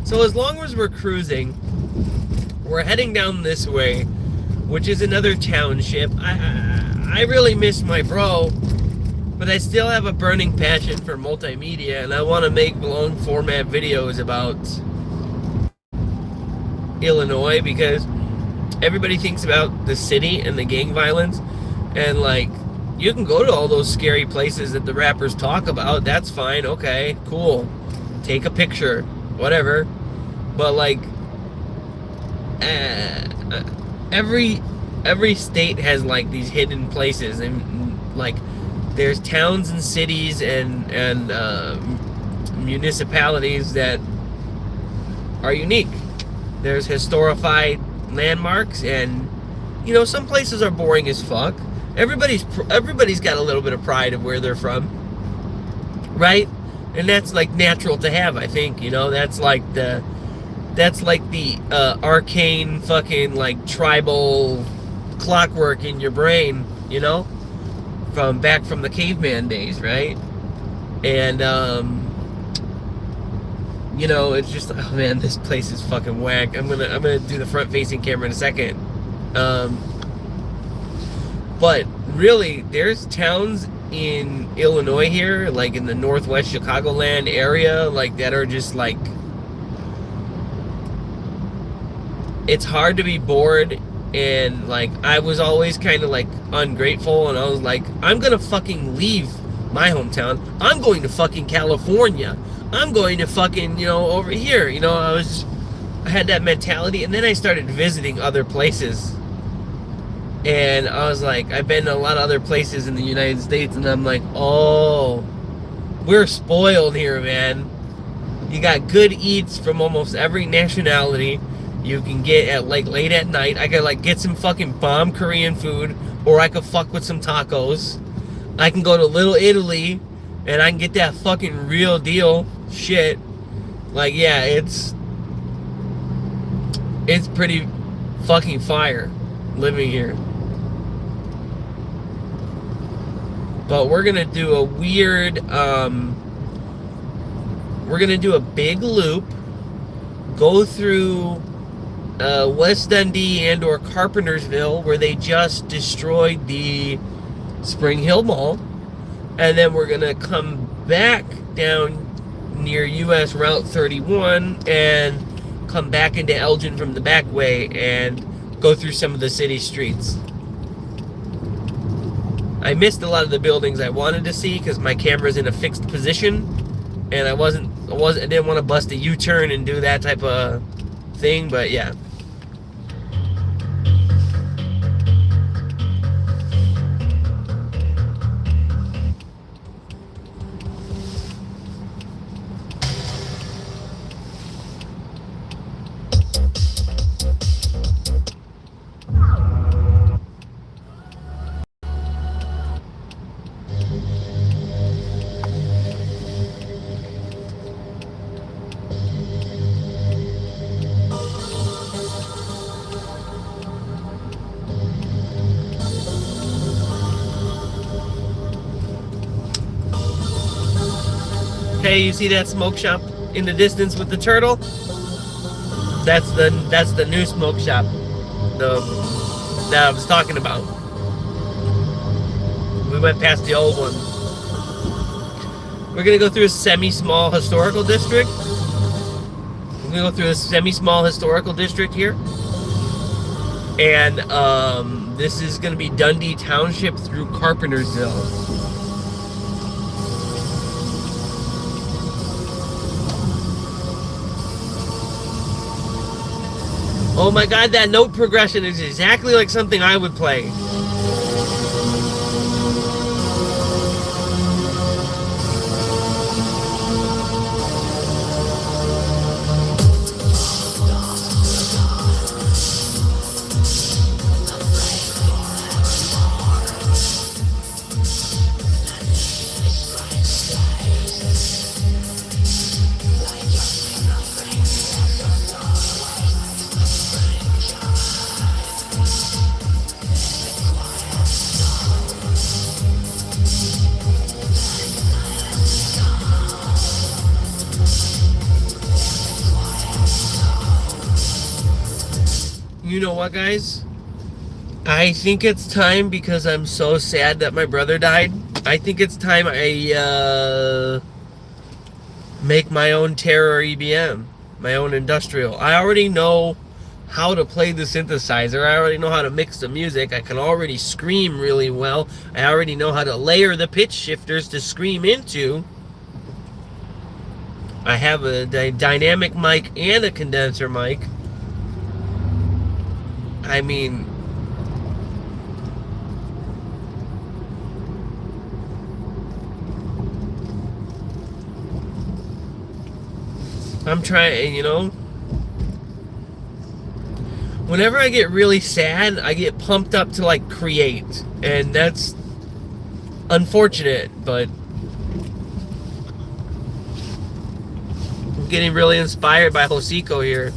So as long as we're cruising, we're heading down this way, which is another township. I really miss my bro, but I still have a burning passion for multimedia, and I want to make long format videos about Illinois because everybody thinks about the city and the gang violence, and like, you can go to all those scary places that the rappers talk about. That's fine. Okay, cool. Take a picture, whatever. But like, every state has like these hidden places, and like, there's towns and cities and municipalities that are unique. There's historified landmarks, and you know, some places are boring as fuck, everybody's got a little bit of pride of where they're from, right? And that's like natural to have, I think. You know, that's like the arcane fucking like tribal clockwork in your brain, you know, from back from the caveman days, right? And you know, it's just, oh man, this place is fucking whack. I'm gonna do the front facing camera in a second. But really, there's towns in Illinois here, like in the Northwest Chicagoland area, like that are just like, it's hard to be bored. And like, I was always kind of like ungrateful, and I was like, I'm gonna fucking leave my hometown. I'm going to fucking California. I'm going to fucking, you know, over here. You know, I had that mentality, and then I started visiting other places. And I was like, I've been to a lot of other places in the United States, and I'm like, oh, we're spoiled here, man. You got good eats from almost every nationality. You can get at like late at night. I could like get some fucking bomb Korean food, or I could fuck with some tacos. I can go to Little Italy, and I can get that fucking real deal shit. Like, yeah, it's pretty fucking fire living here. But we're gonna do a weird, we're gonna do a big loop, go through West Dundee and or Carpentersville, where they just destroyed the Spring Hill Mall, and then we're gonna come back down near US Route 31 and come back into Elgin from the back way and go through some of the city streets. I missed a lot of the buildings I wanted to see because my camera's in a fixed position, and I didn't want to bust a U-turn and do that type of thing, but yeah. Hey, you see that smoke shop in the distance with the turtle? That's the new smoke shop that I was talking about. We went past the old one. We're gonna go through a semi-small historical district. We're gonna go through a semi-small historical district here, and this is gonna be Dundee Township through Carpentersville. Oh my god, that note progression is exactly like something I would play. You know what, guys? I think it's time, because I'm so sad that my brother died. I think it's time I make my own Terror EBM, my own industrial. I already know how to play the synthesizer. I already know how to mix the music. I can already scream really well. I already know how to layer the pitch shifters to scream into. I have a dynamic mic and a condenser mic. I mean, I'm trying, you know. Whenever I get really sad, I get pumped up to like create, and that's unfortunate, but I'm getting really inspired by Hosiko here.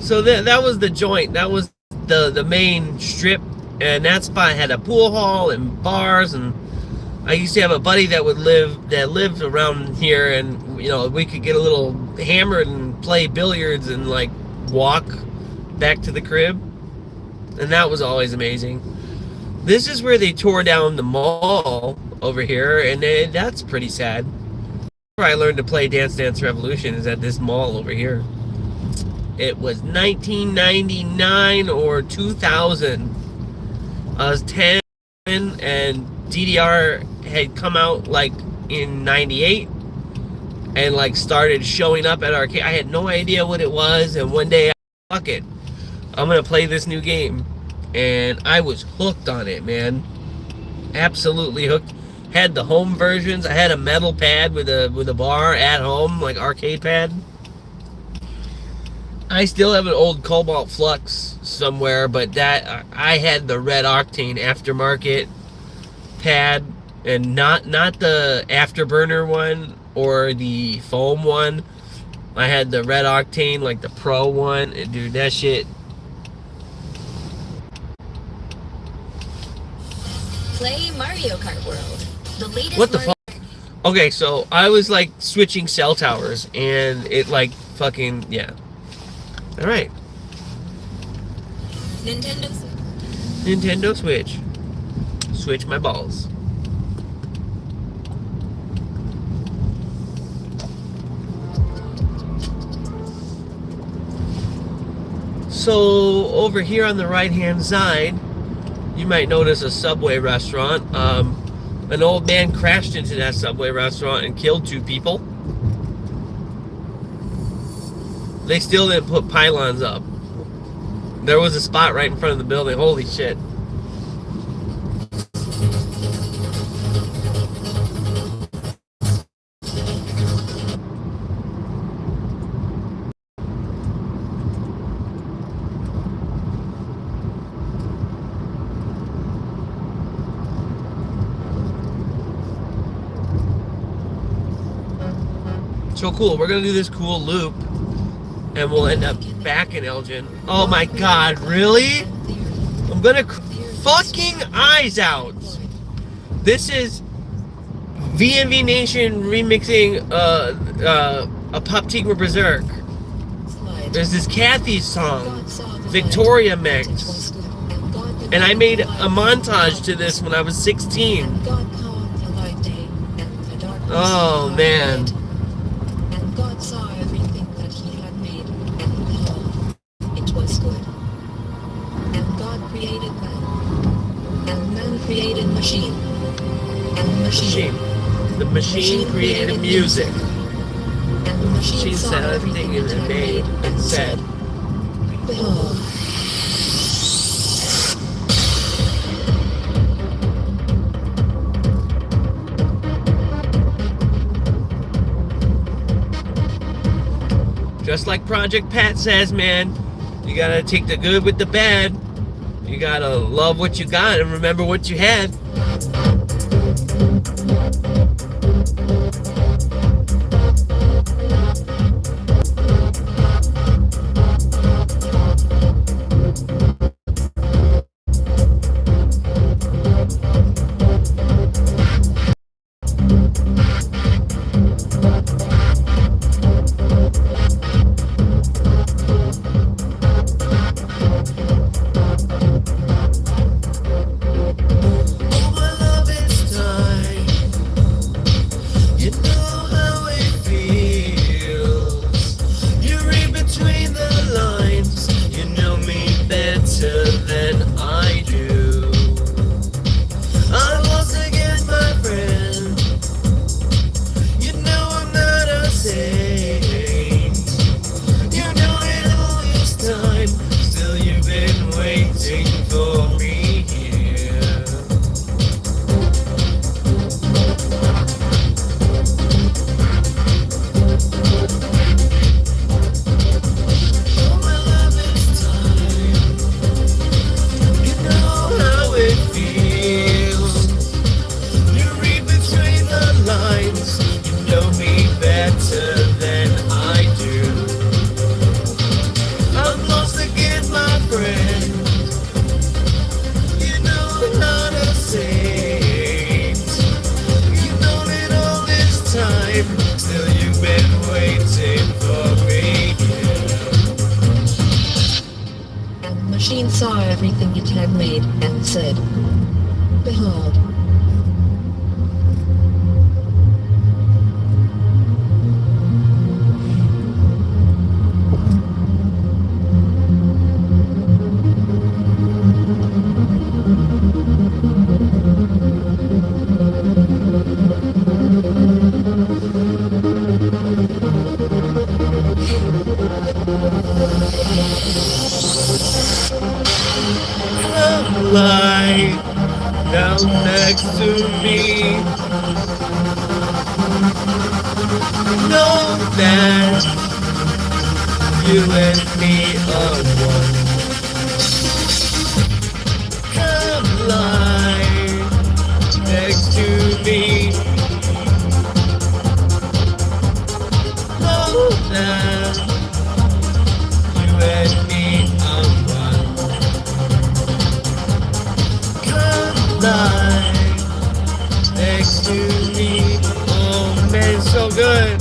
So that was the joint. That was the main strip, and that spot had a pool hall and bars. And I used to have a buddy that lived around here, and you know, we could get a little hammered and play billiards and like walk back to the crib, and that was always amazing. This is where they tore down the mall over here, and that's pretty sad. Where I learned to play Dance Dance Revolution is at this mall over here. It was 1999 or 2000. I was 10, and DDR had come out like in 98 and like started showing up at arcade. I had no idea what it was, and one day, fuck it, I'm gonna play this new game, and I was hooked on it, man. Absolutely hooked. Had the home versions. I had a metal pad with a bar at home, like arcade pad. I still have an old Cobalt Flux somewhere, but that I had the Red Octane aftermarket pad, and not the Afterburner one or the foam one. I had the Red Octane, like the Pro one, and dude, that shit. Play Mario Kart World. The latest What the Mario fuck? Okay, so I was like switching cell towers, and it like fucking, yeah. Alright. Nintendo Switch. Switch my balls. So over here on the right hand side, you might notice a Subway restaurant. An old man crashed into that Subway restaurant and killed 2 people. They still didn't put pylons up. There was a spot right in front of the building. Holy shit. So cool. We're gonna do this cool loop, and we'll end up back in Elgin. Oh my god, really? I'm gonna fucking eyes out. This is VNV Nation remixing a Pop Tigre Berserk. There's this Kathy song, Victoria mix. And I made a montage to this when I was 16. Oh man. And God saw everything that he had made, and behold, it was good. And God created man, and man created machine, and machine. The machine created music. And the machine saw everything it had made, and said, behold. Just like Project Pat says, man, you gotta take the good with the bad. You gotta love what you got and remember what you had. saw everything it had made and said, "Behold, Lie down next to me. Know that you and me are one. Come lie next to me. Know that you and me are one. Come lie next to me. Oh man, it's so good.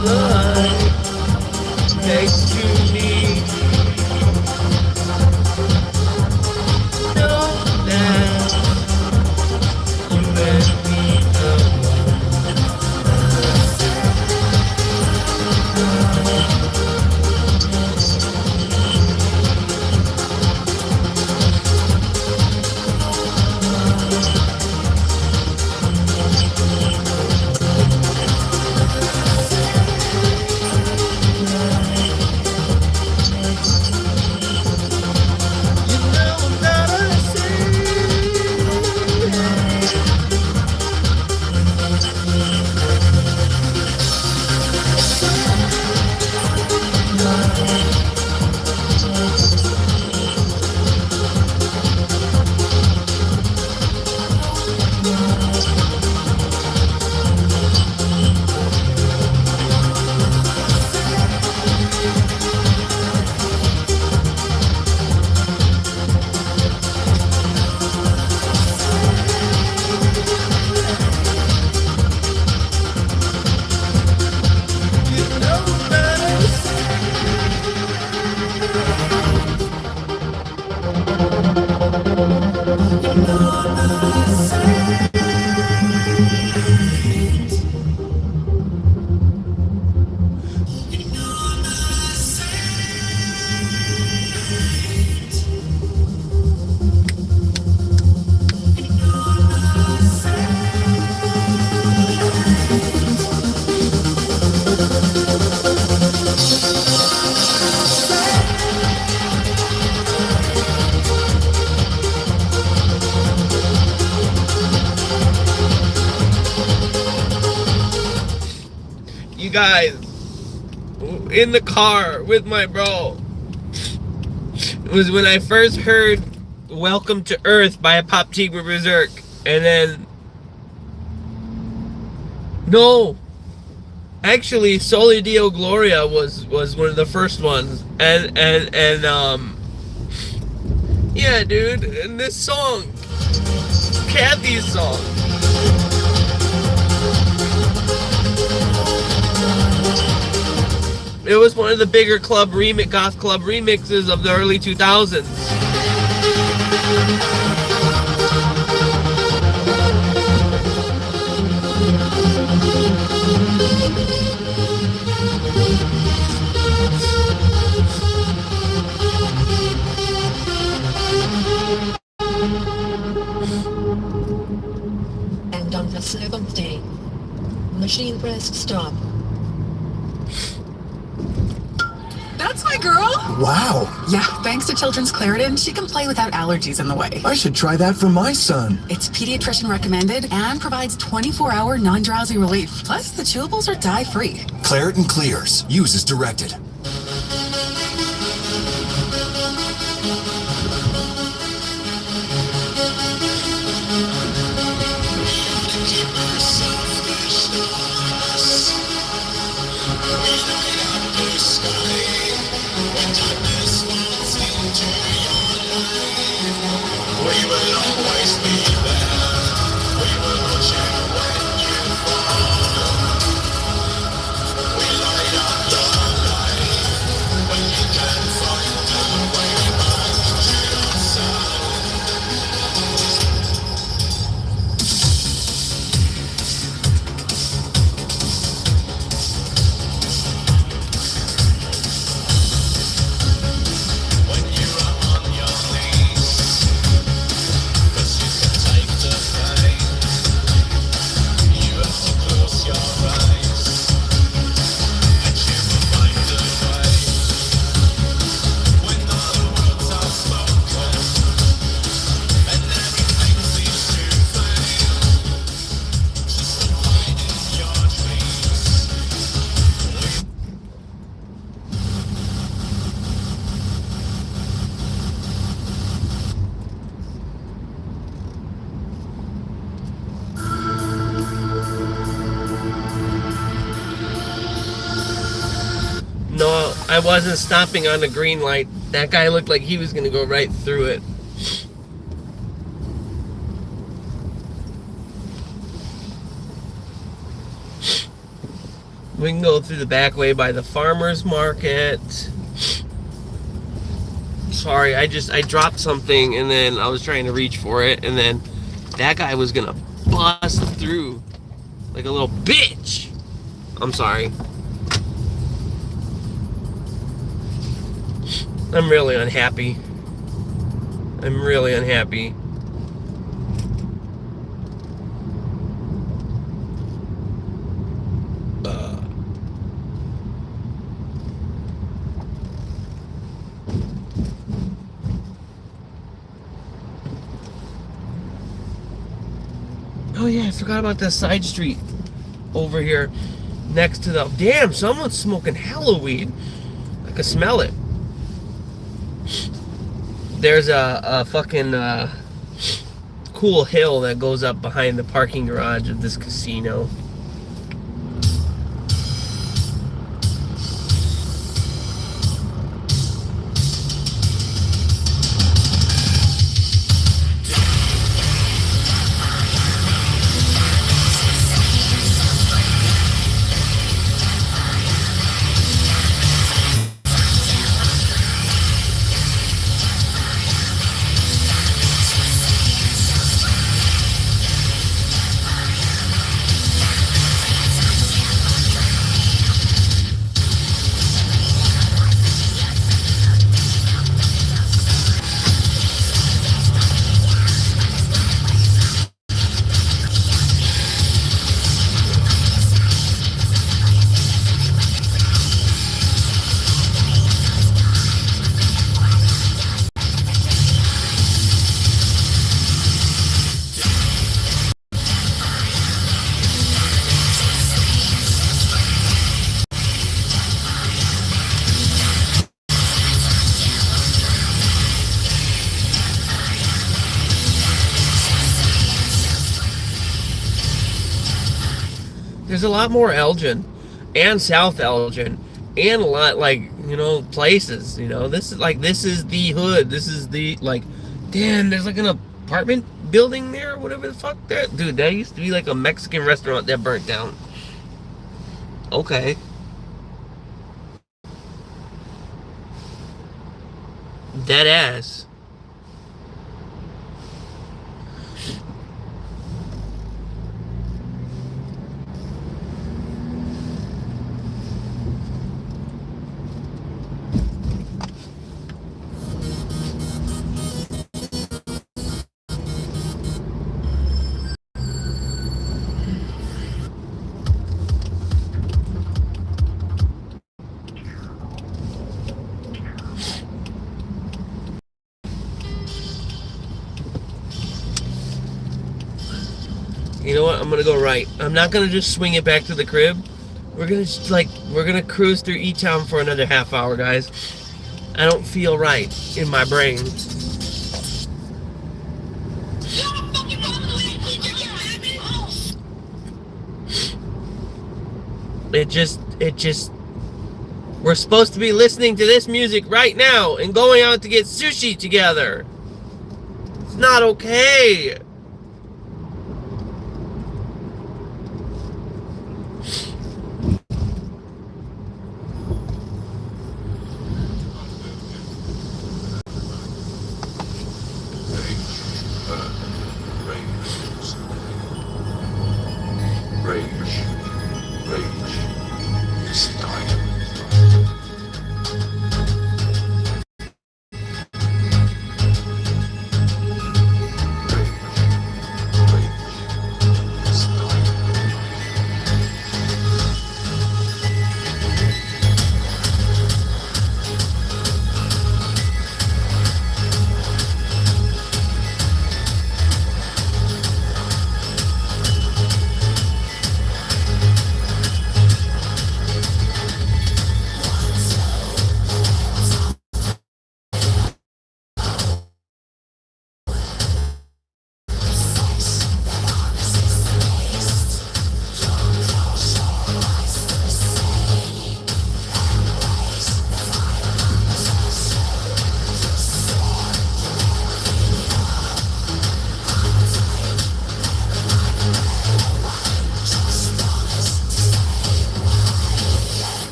Lie next to me. Know that you and me are one. You know that I You guys, in the car with my bro, it was when I first heard Welcome to Earth by Pop Tigre Berserk, and then no, actually Soli Dio Gloria was one of the first ones, and yeah, dude, and this song, Kathy's song, it was one of the bigger goth club remixes of the early 2000s. and on the seventh day, machine pressed stop. That's my Hi, girl. Wow, Yeah, thanks to Children's Claritin, she can play without allergies in the way. I should try that for my son. It's pediatrician recommended and provides 24-hour non-drowsy relief. Plus, the chewables are dye-free. Claritin clears. Use as directed. No, I wasn't stopping on the green light. That guy looked like he was gonna go right through it. We can go through the back way by the farmer's market. Sorry, I dropped something and then I was trying to reach for it and then that guy was gonna bust through like a little bitch. I'm sorry. I'm really unhappy. I'm really unhappy. Oh yeah, I forgot about that side street over here next to the... Damn, someone's smoking hella weed. I can smell it. There's a fucking cool hill that goes up behind the parking garage of this casino. There's a lot more Elgin and South Elgin and a lot, like, you know, places, you know. This is the hood. This is the, like, damn, there's like an apartment building there or whatever the fuck that. Dude, that used to be like a Mexican restaurant that burnt down. Okay. Dead ass. gonna go right. I'm not gonna just swing it back to the crib. We're gonna cruise through E-Town for another half hour, guys. I don't feel right in my brain. It just, we're supposed to be listening to this music right now and going out to get sushi together. It's not okay.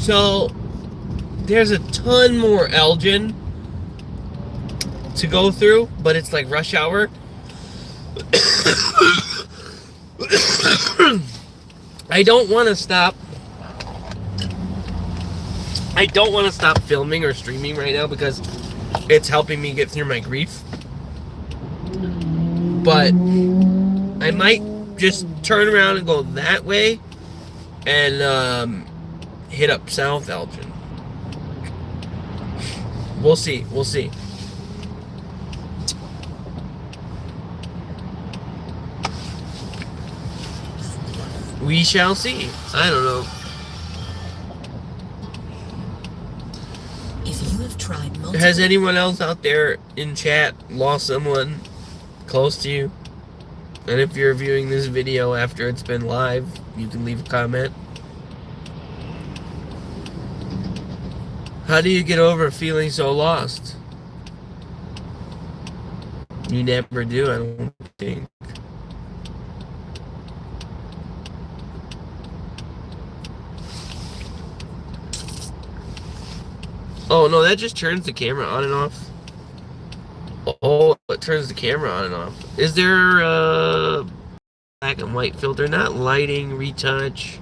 So there's a ton more Elgin to go through, but it's like rush hour. I don't want to stop. I don't want to stop filming or streaming right now because it's helping me get through my grief. But I might just turn around and go that way and hit up South Elgin. We'll see. We'll see. We shall see. I don't know. If you have tried multiple... Has anyone else out there in chat lost someone close to you? And if you're viewing this video after it's been live, you can leave a comment. How do you get over feeling so lost? You never do, I don't think. Oh no, that just turns the camera on and off. Oh, it turns the camera on and off. Is there a black and white filter? Not lighting, retouch.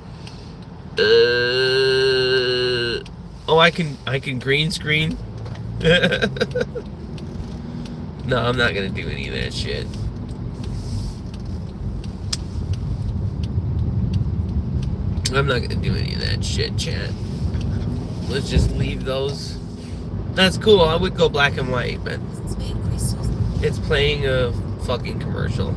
Oh, I can green screen. No, I'm not gonna do any of that shit. I'm not gonna do any of that shit, chat. Let's just leave those. That's cool. I would go black and white, but it's playing a fucking commercial.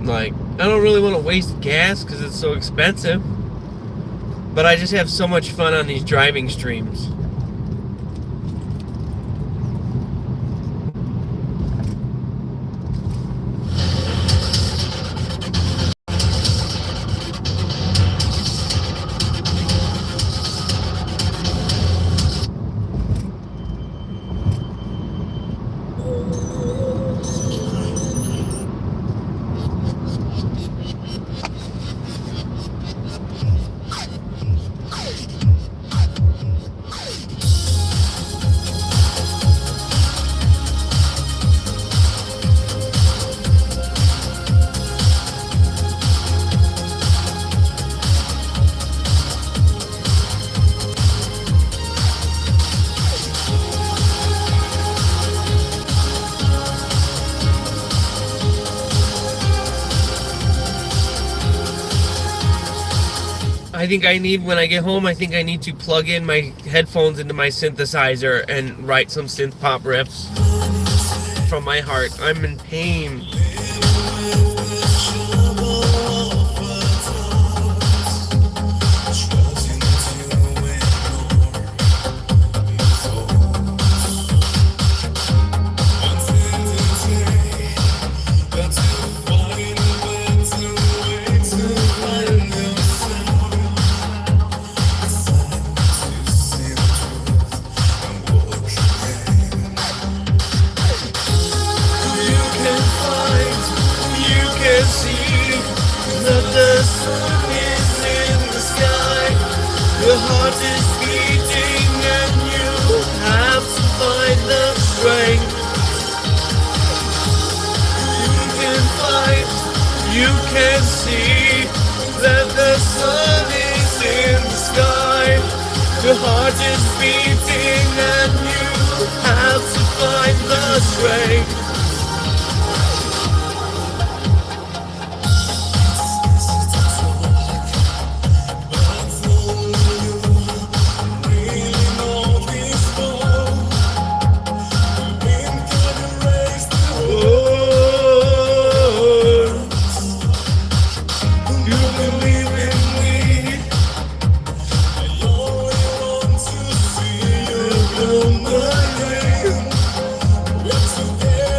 Like, I don't really want to waste gas because it's so expensive. But I just have so much fun on these driving streams. I think I need, when I get home, I think I need to plug in my headphones into my synthesizer and write some synth pop riffs from my heart. I'm in pain. Your heart is beating and you have to find the strength. Together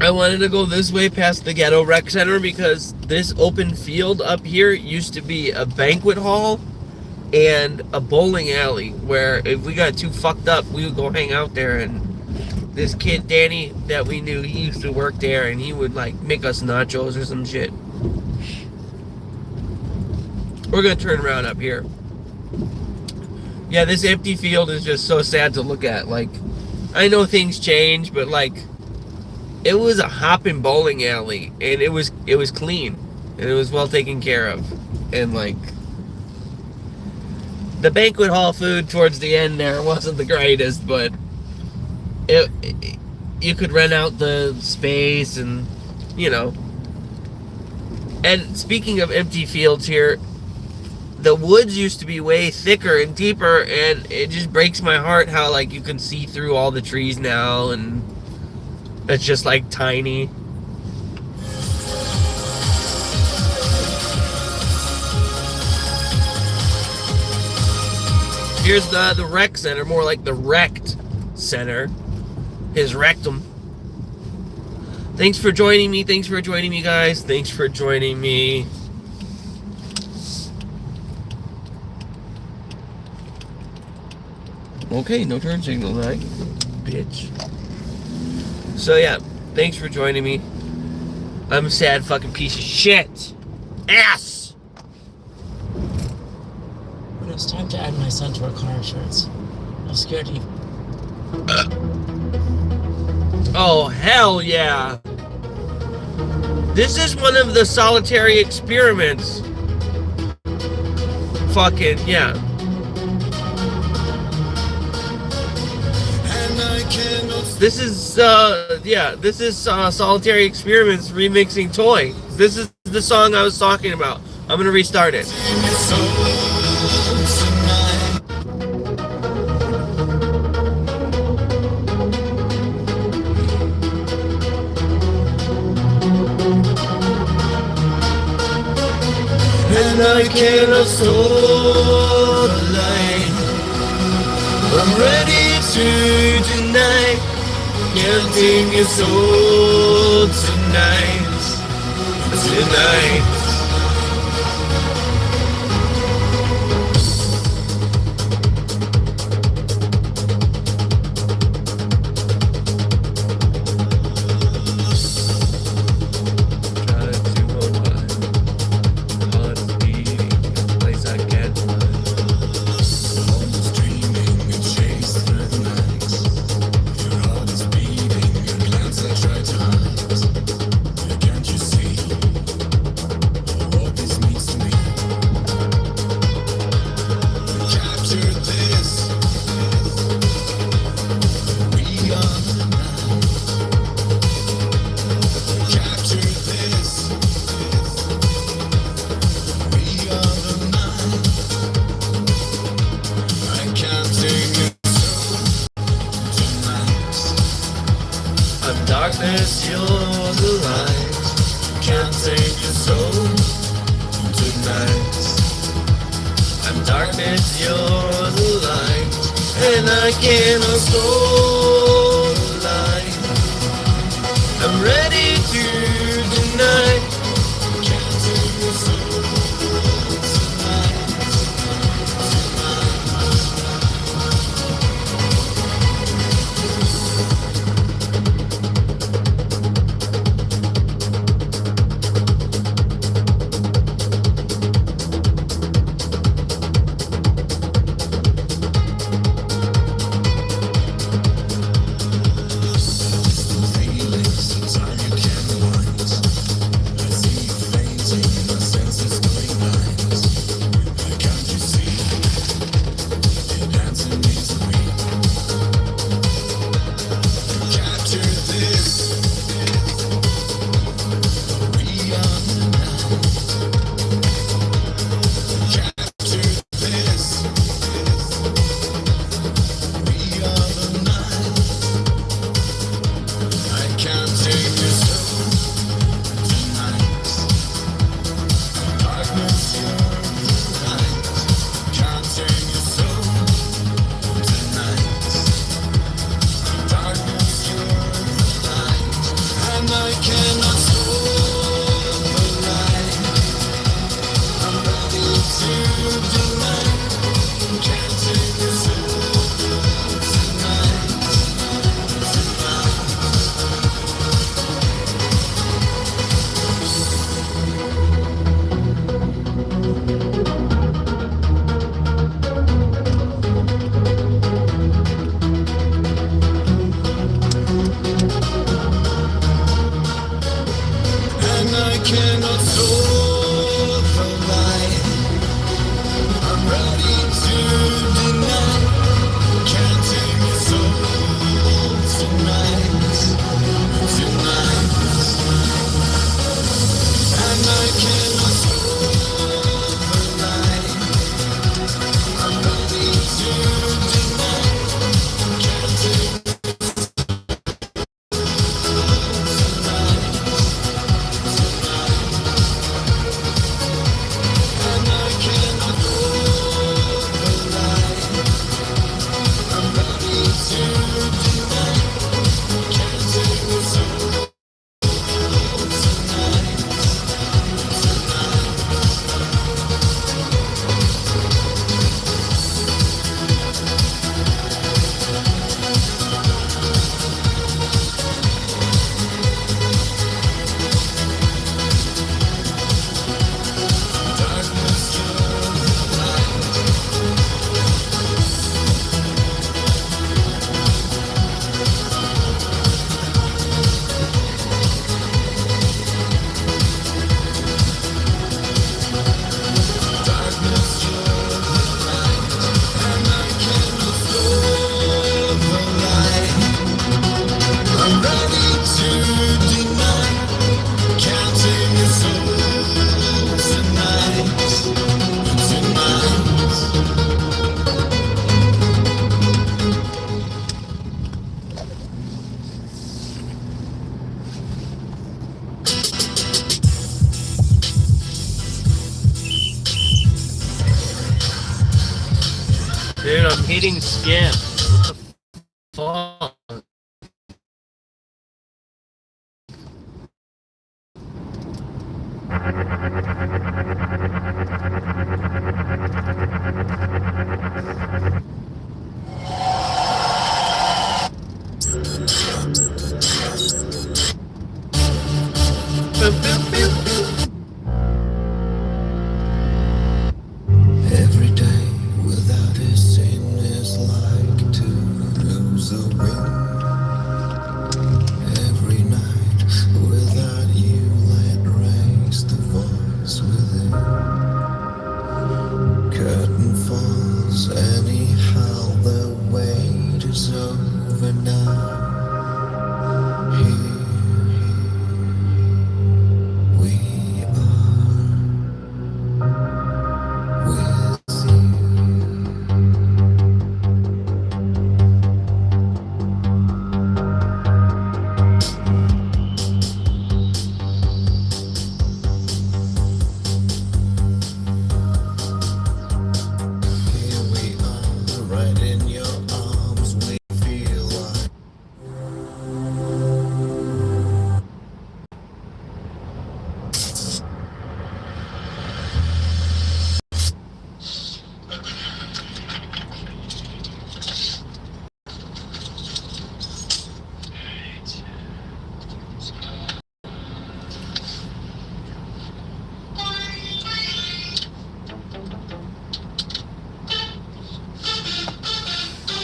I wanted to go this way past the Ghetto Rec Center because this open field up here used to be a banquet hall and a bowling alley where if we got too fucked up, we would go hang out there. And this kid, Danny, that we knew, he used to work there and he would like make us nachos or some shit. We're gonna turn around up here. Yeah, this empty field is just so sad to look at. Like, I know things change, but like, it was a hopping bowling alley, and it was clean, and it was well taken care of, and like, the banquet hall food towards the end there wasn't the greatest, but you could rent out the space, and you know. And speaking of empty fields here, the woods used to be way thicker and deeper, and it just breaks my heart how like you can see through all the trees now, and it's just like tiny. Here's the rec center, more like the wrecked center. His rectum. Thanks for joining me. Thanks for joining me, guys. Thanks for joining me. Okay, no turn signal, like, bitch. So yeah, thanks for joining me. I'm a sad fucking piece of shit. Ass! When it was time to add my son to our car insurance, I was scared he... Oh, hell yeah. This is one of the solitary experiments. Fucking, yeah. This is, this is Solitary Experiments remixing Toy. This is the song I was talking about. I'm gonna restart it. And I cannot stop the light. I'm ready to deny. Counting your soul tonight. Darkness, you're the light. Can't take your soul tonight. I'm darkness, you're the light. And I cannot stop the light. I'm ready to deny. Can't take your soul tonight. And I cannot store the light. I'm ready to deny. Can't take your soul tonight. Tonight. And I cannot store the light. I'm ready to deny. Can't take Dude, I'm hitting skip. What the fuck? every day without a sin is like to lose a wind. Every night without you let raise the voice within. Curtain falls anyhow, the wait is over now. Here we are with you. Here we are, right in your arms. We feel like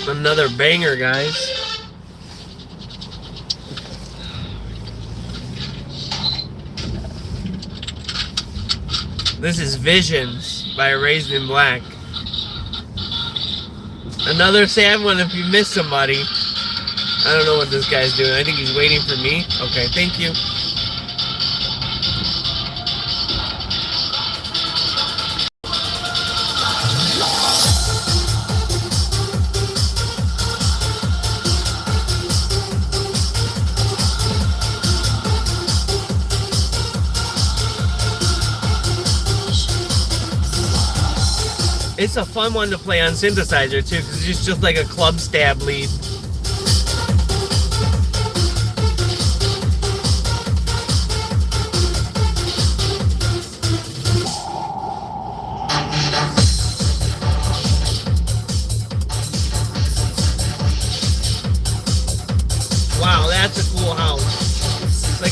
Another banger, guys. This is Visions by Raised in Black. Another sad one if you miss somebody. I don't know what this guy's doing. I think he's waiting for me. Okay, thank you. It's a fun one to play on synthesizer too, because it's just like a club stab lead.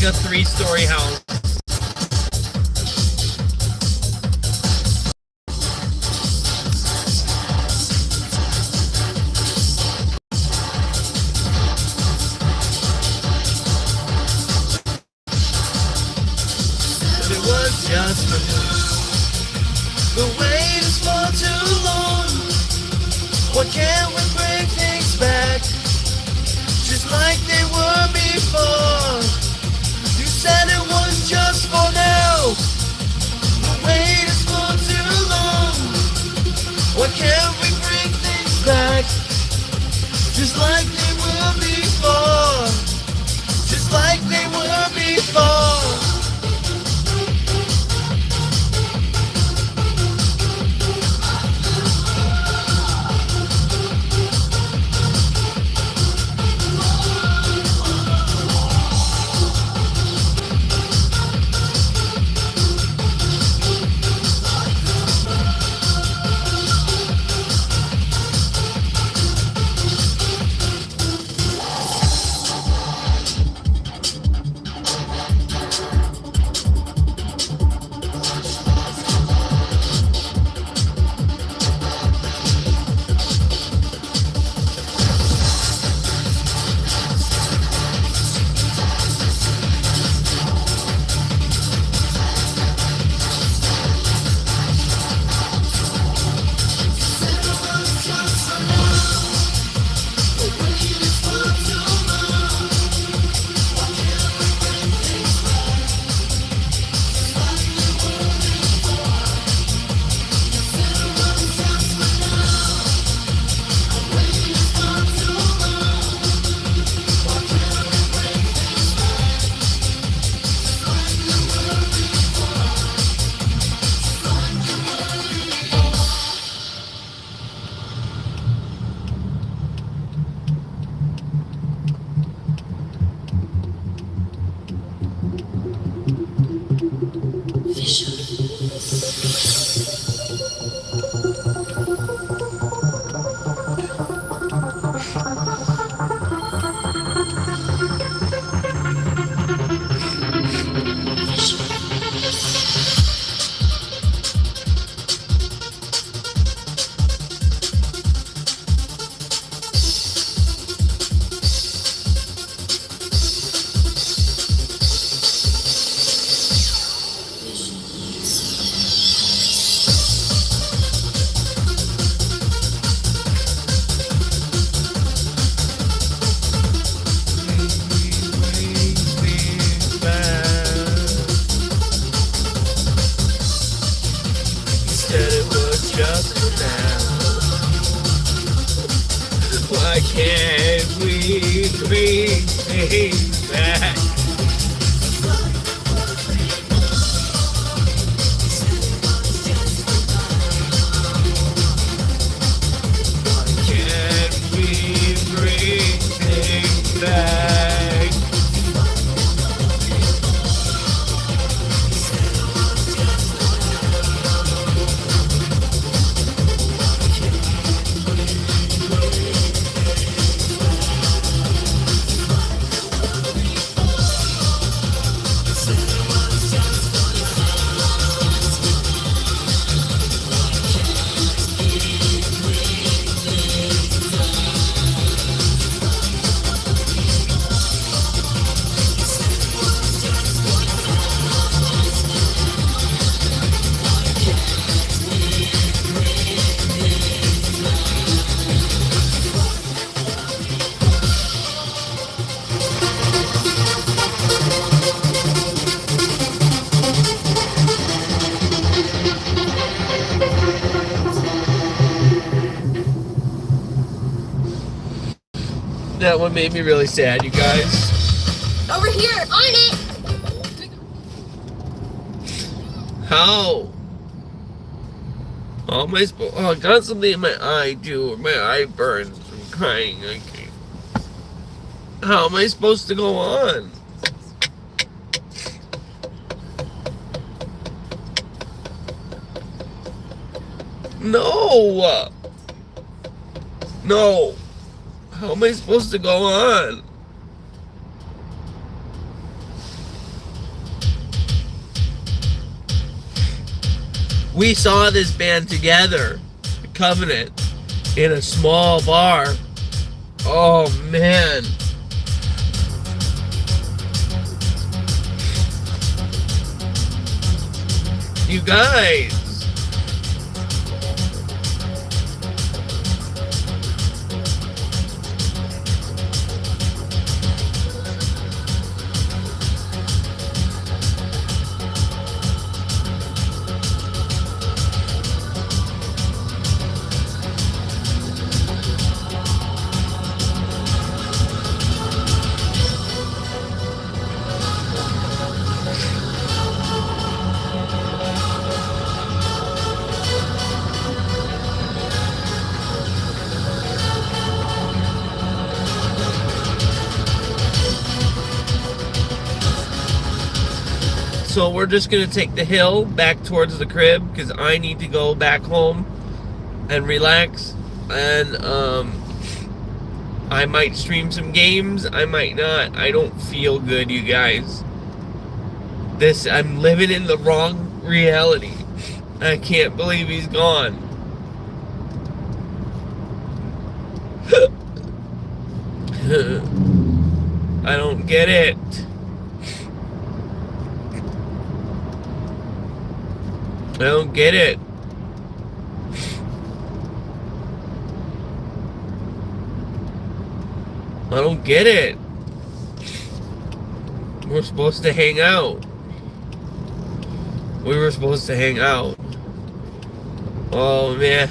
like a 3-story house. It was just the wait is for too long. Why can't we bring things back just like they were before? You said it was just for now. The wait is for too long. Why can't we bring things back just like they were before? Just like they were before. Why can't we bring things back? Why can't we bring things back? That one made me really sad, you guys. Over here, on it! How? How am I supposed? Oh, I got something in my eye too. My eye burns from crying. Okay. How am I supposed to go on? No. No. How am I supposed to go on? We saw this band together, Covenant, in a small bar. Oh man. You guys. So we're just gonna take the hill back towards the crib because I need to go back home and relax. And I might stream some games. I might not. I don't feel good, you guys. I'm living in the wrong reality. I can't believe he's gone. I don't get it. I don't get it. I don't get it. We're supposed to hang out. We were supposed to hang out. Oh man.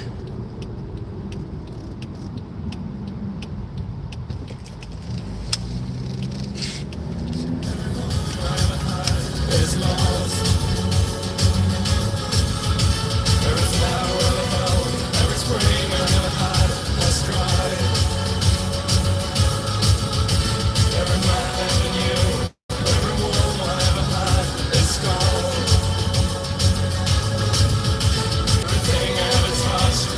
Everything ever touched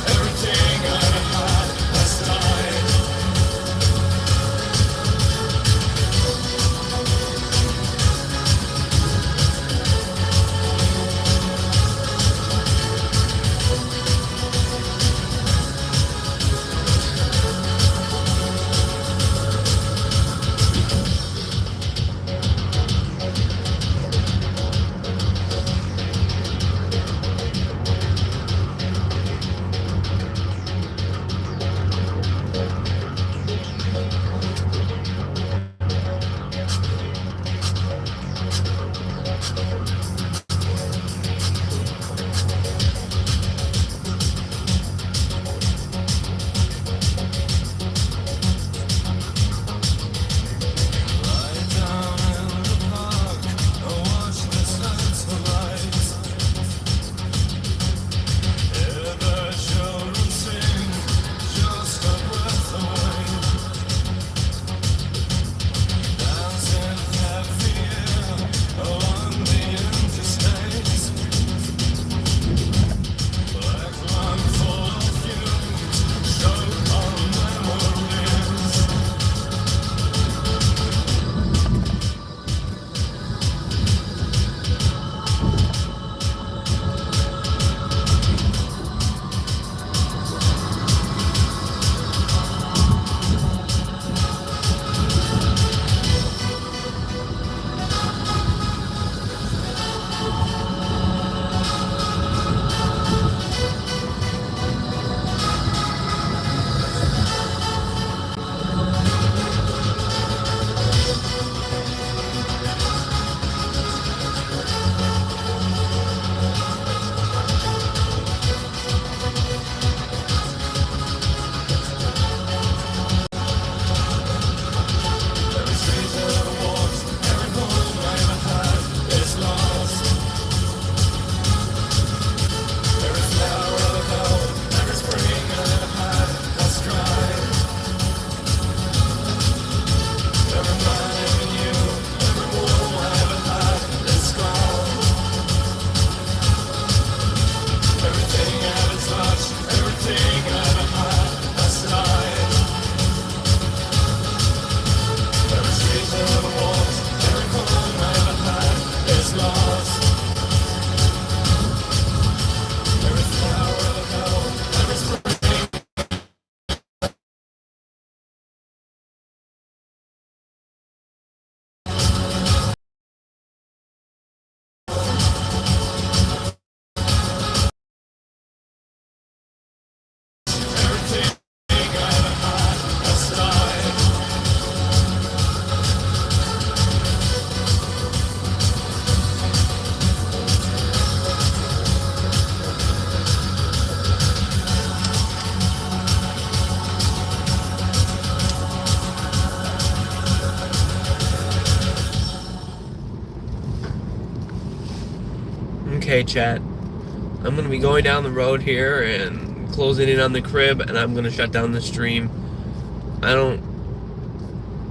Okay, chat. I'm gonna be going down the road here and closing in on the crib, and I'm gonna shut down the stream. I'm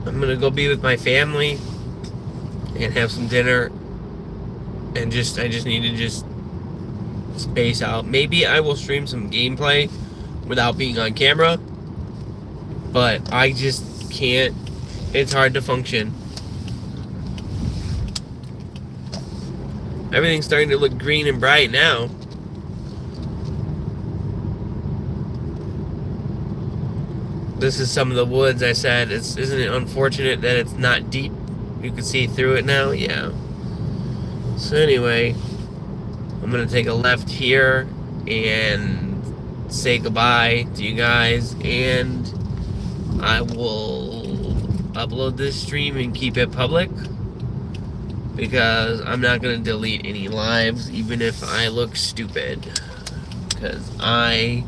gonna go be with my family and have some dinner, and I just need to just space out. Maybe I will stream some gameplay without being on camera, but I just can't. It's hard to function. Everything's starting to look green and bright now. This is some of the woods. I said, isn't it unfortunate that it's not deep? You can see through it now. Yeah. So anyway, I'm gonna take a left here and say goodbye to you guys, and I will upload this stream and keep it public, because I'm not gonna delete any lives, even if I look stupid, because I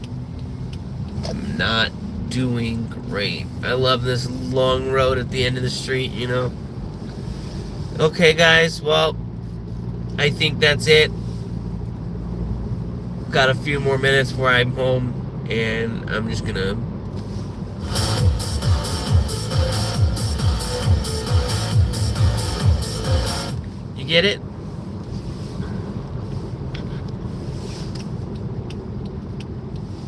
am not doing great. I love this long road at the end of the street, you know. Okay, guys, well, I think that's it. Got a few more minutes before I'm home, and I'm just gonna you get it?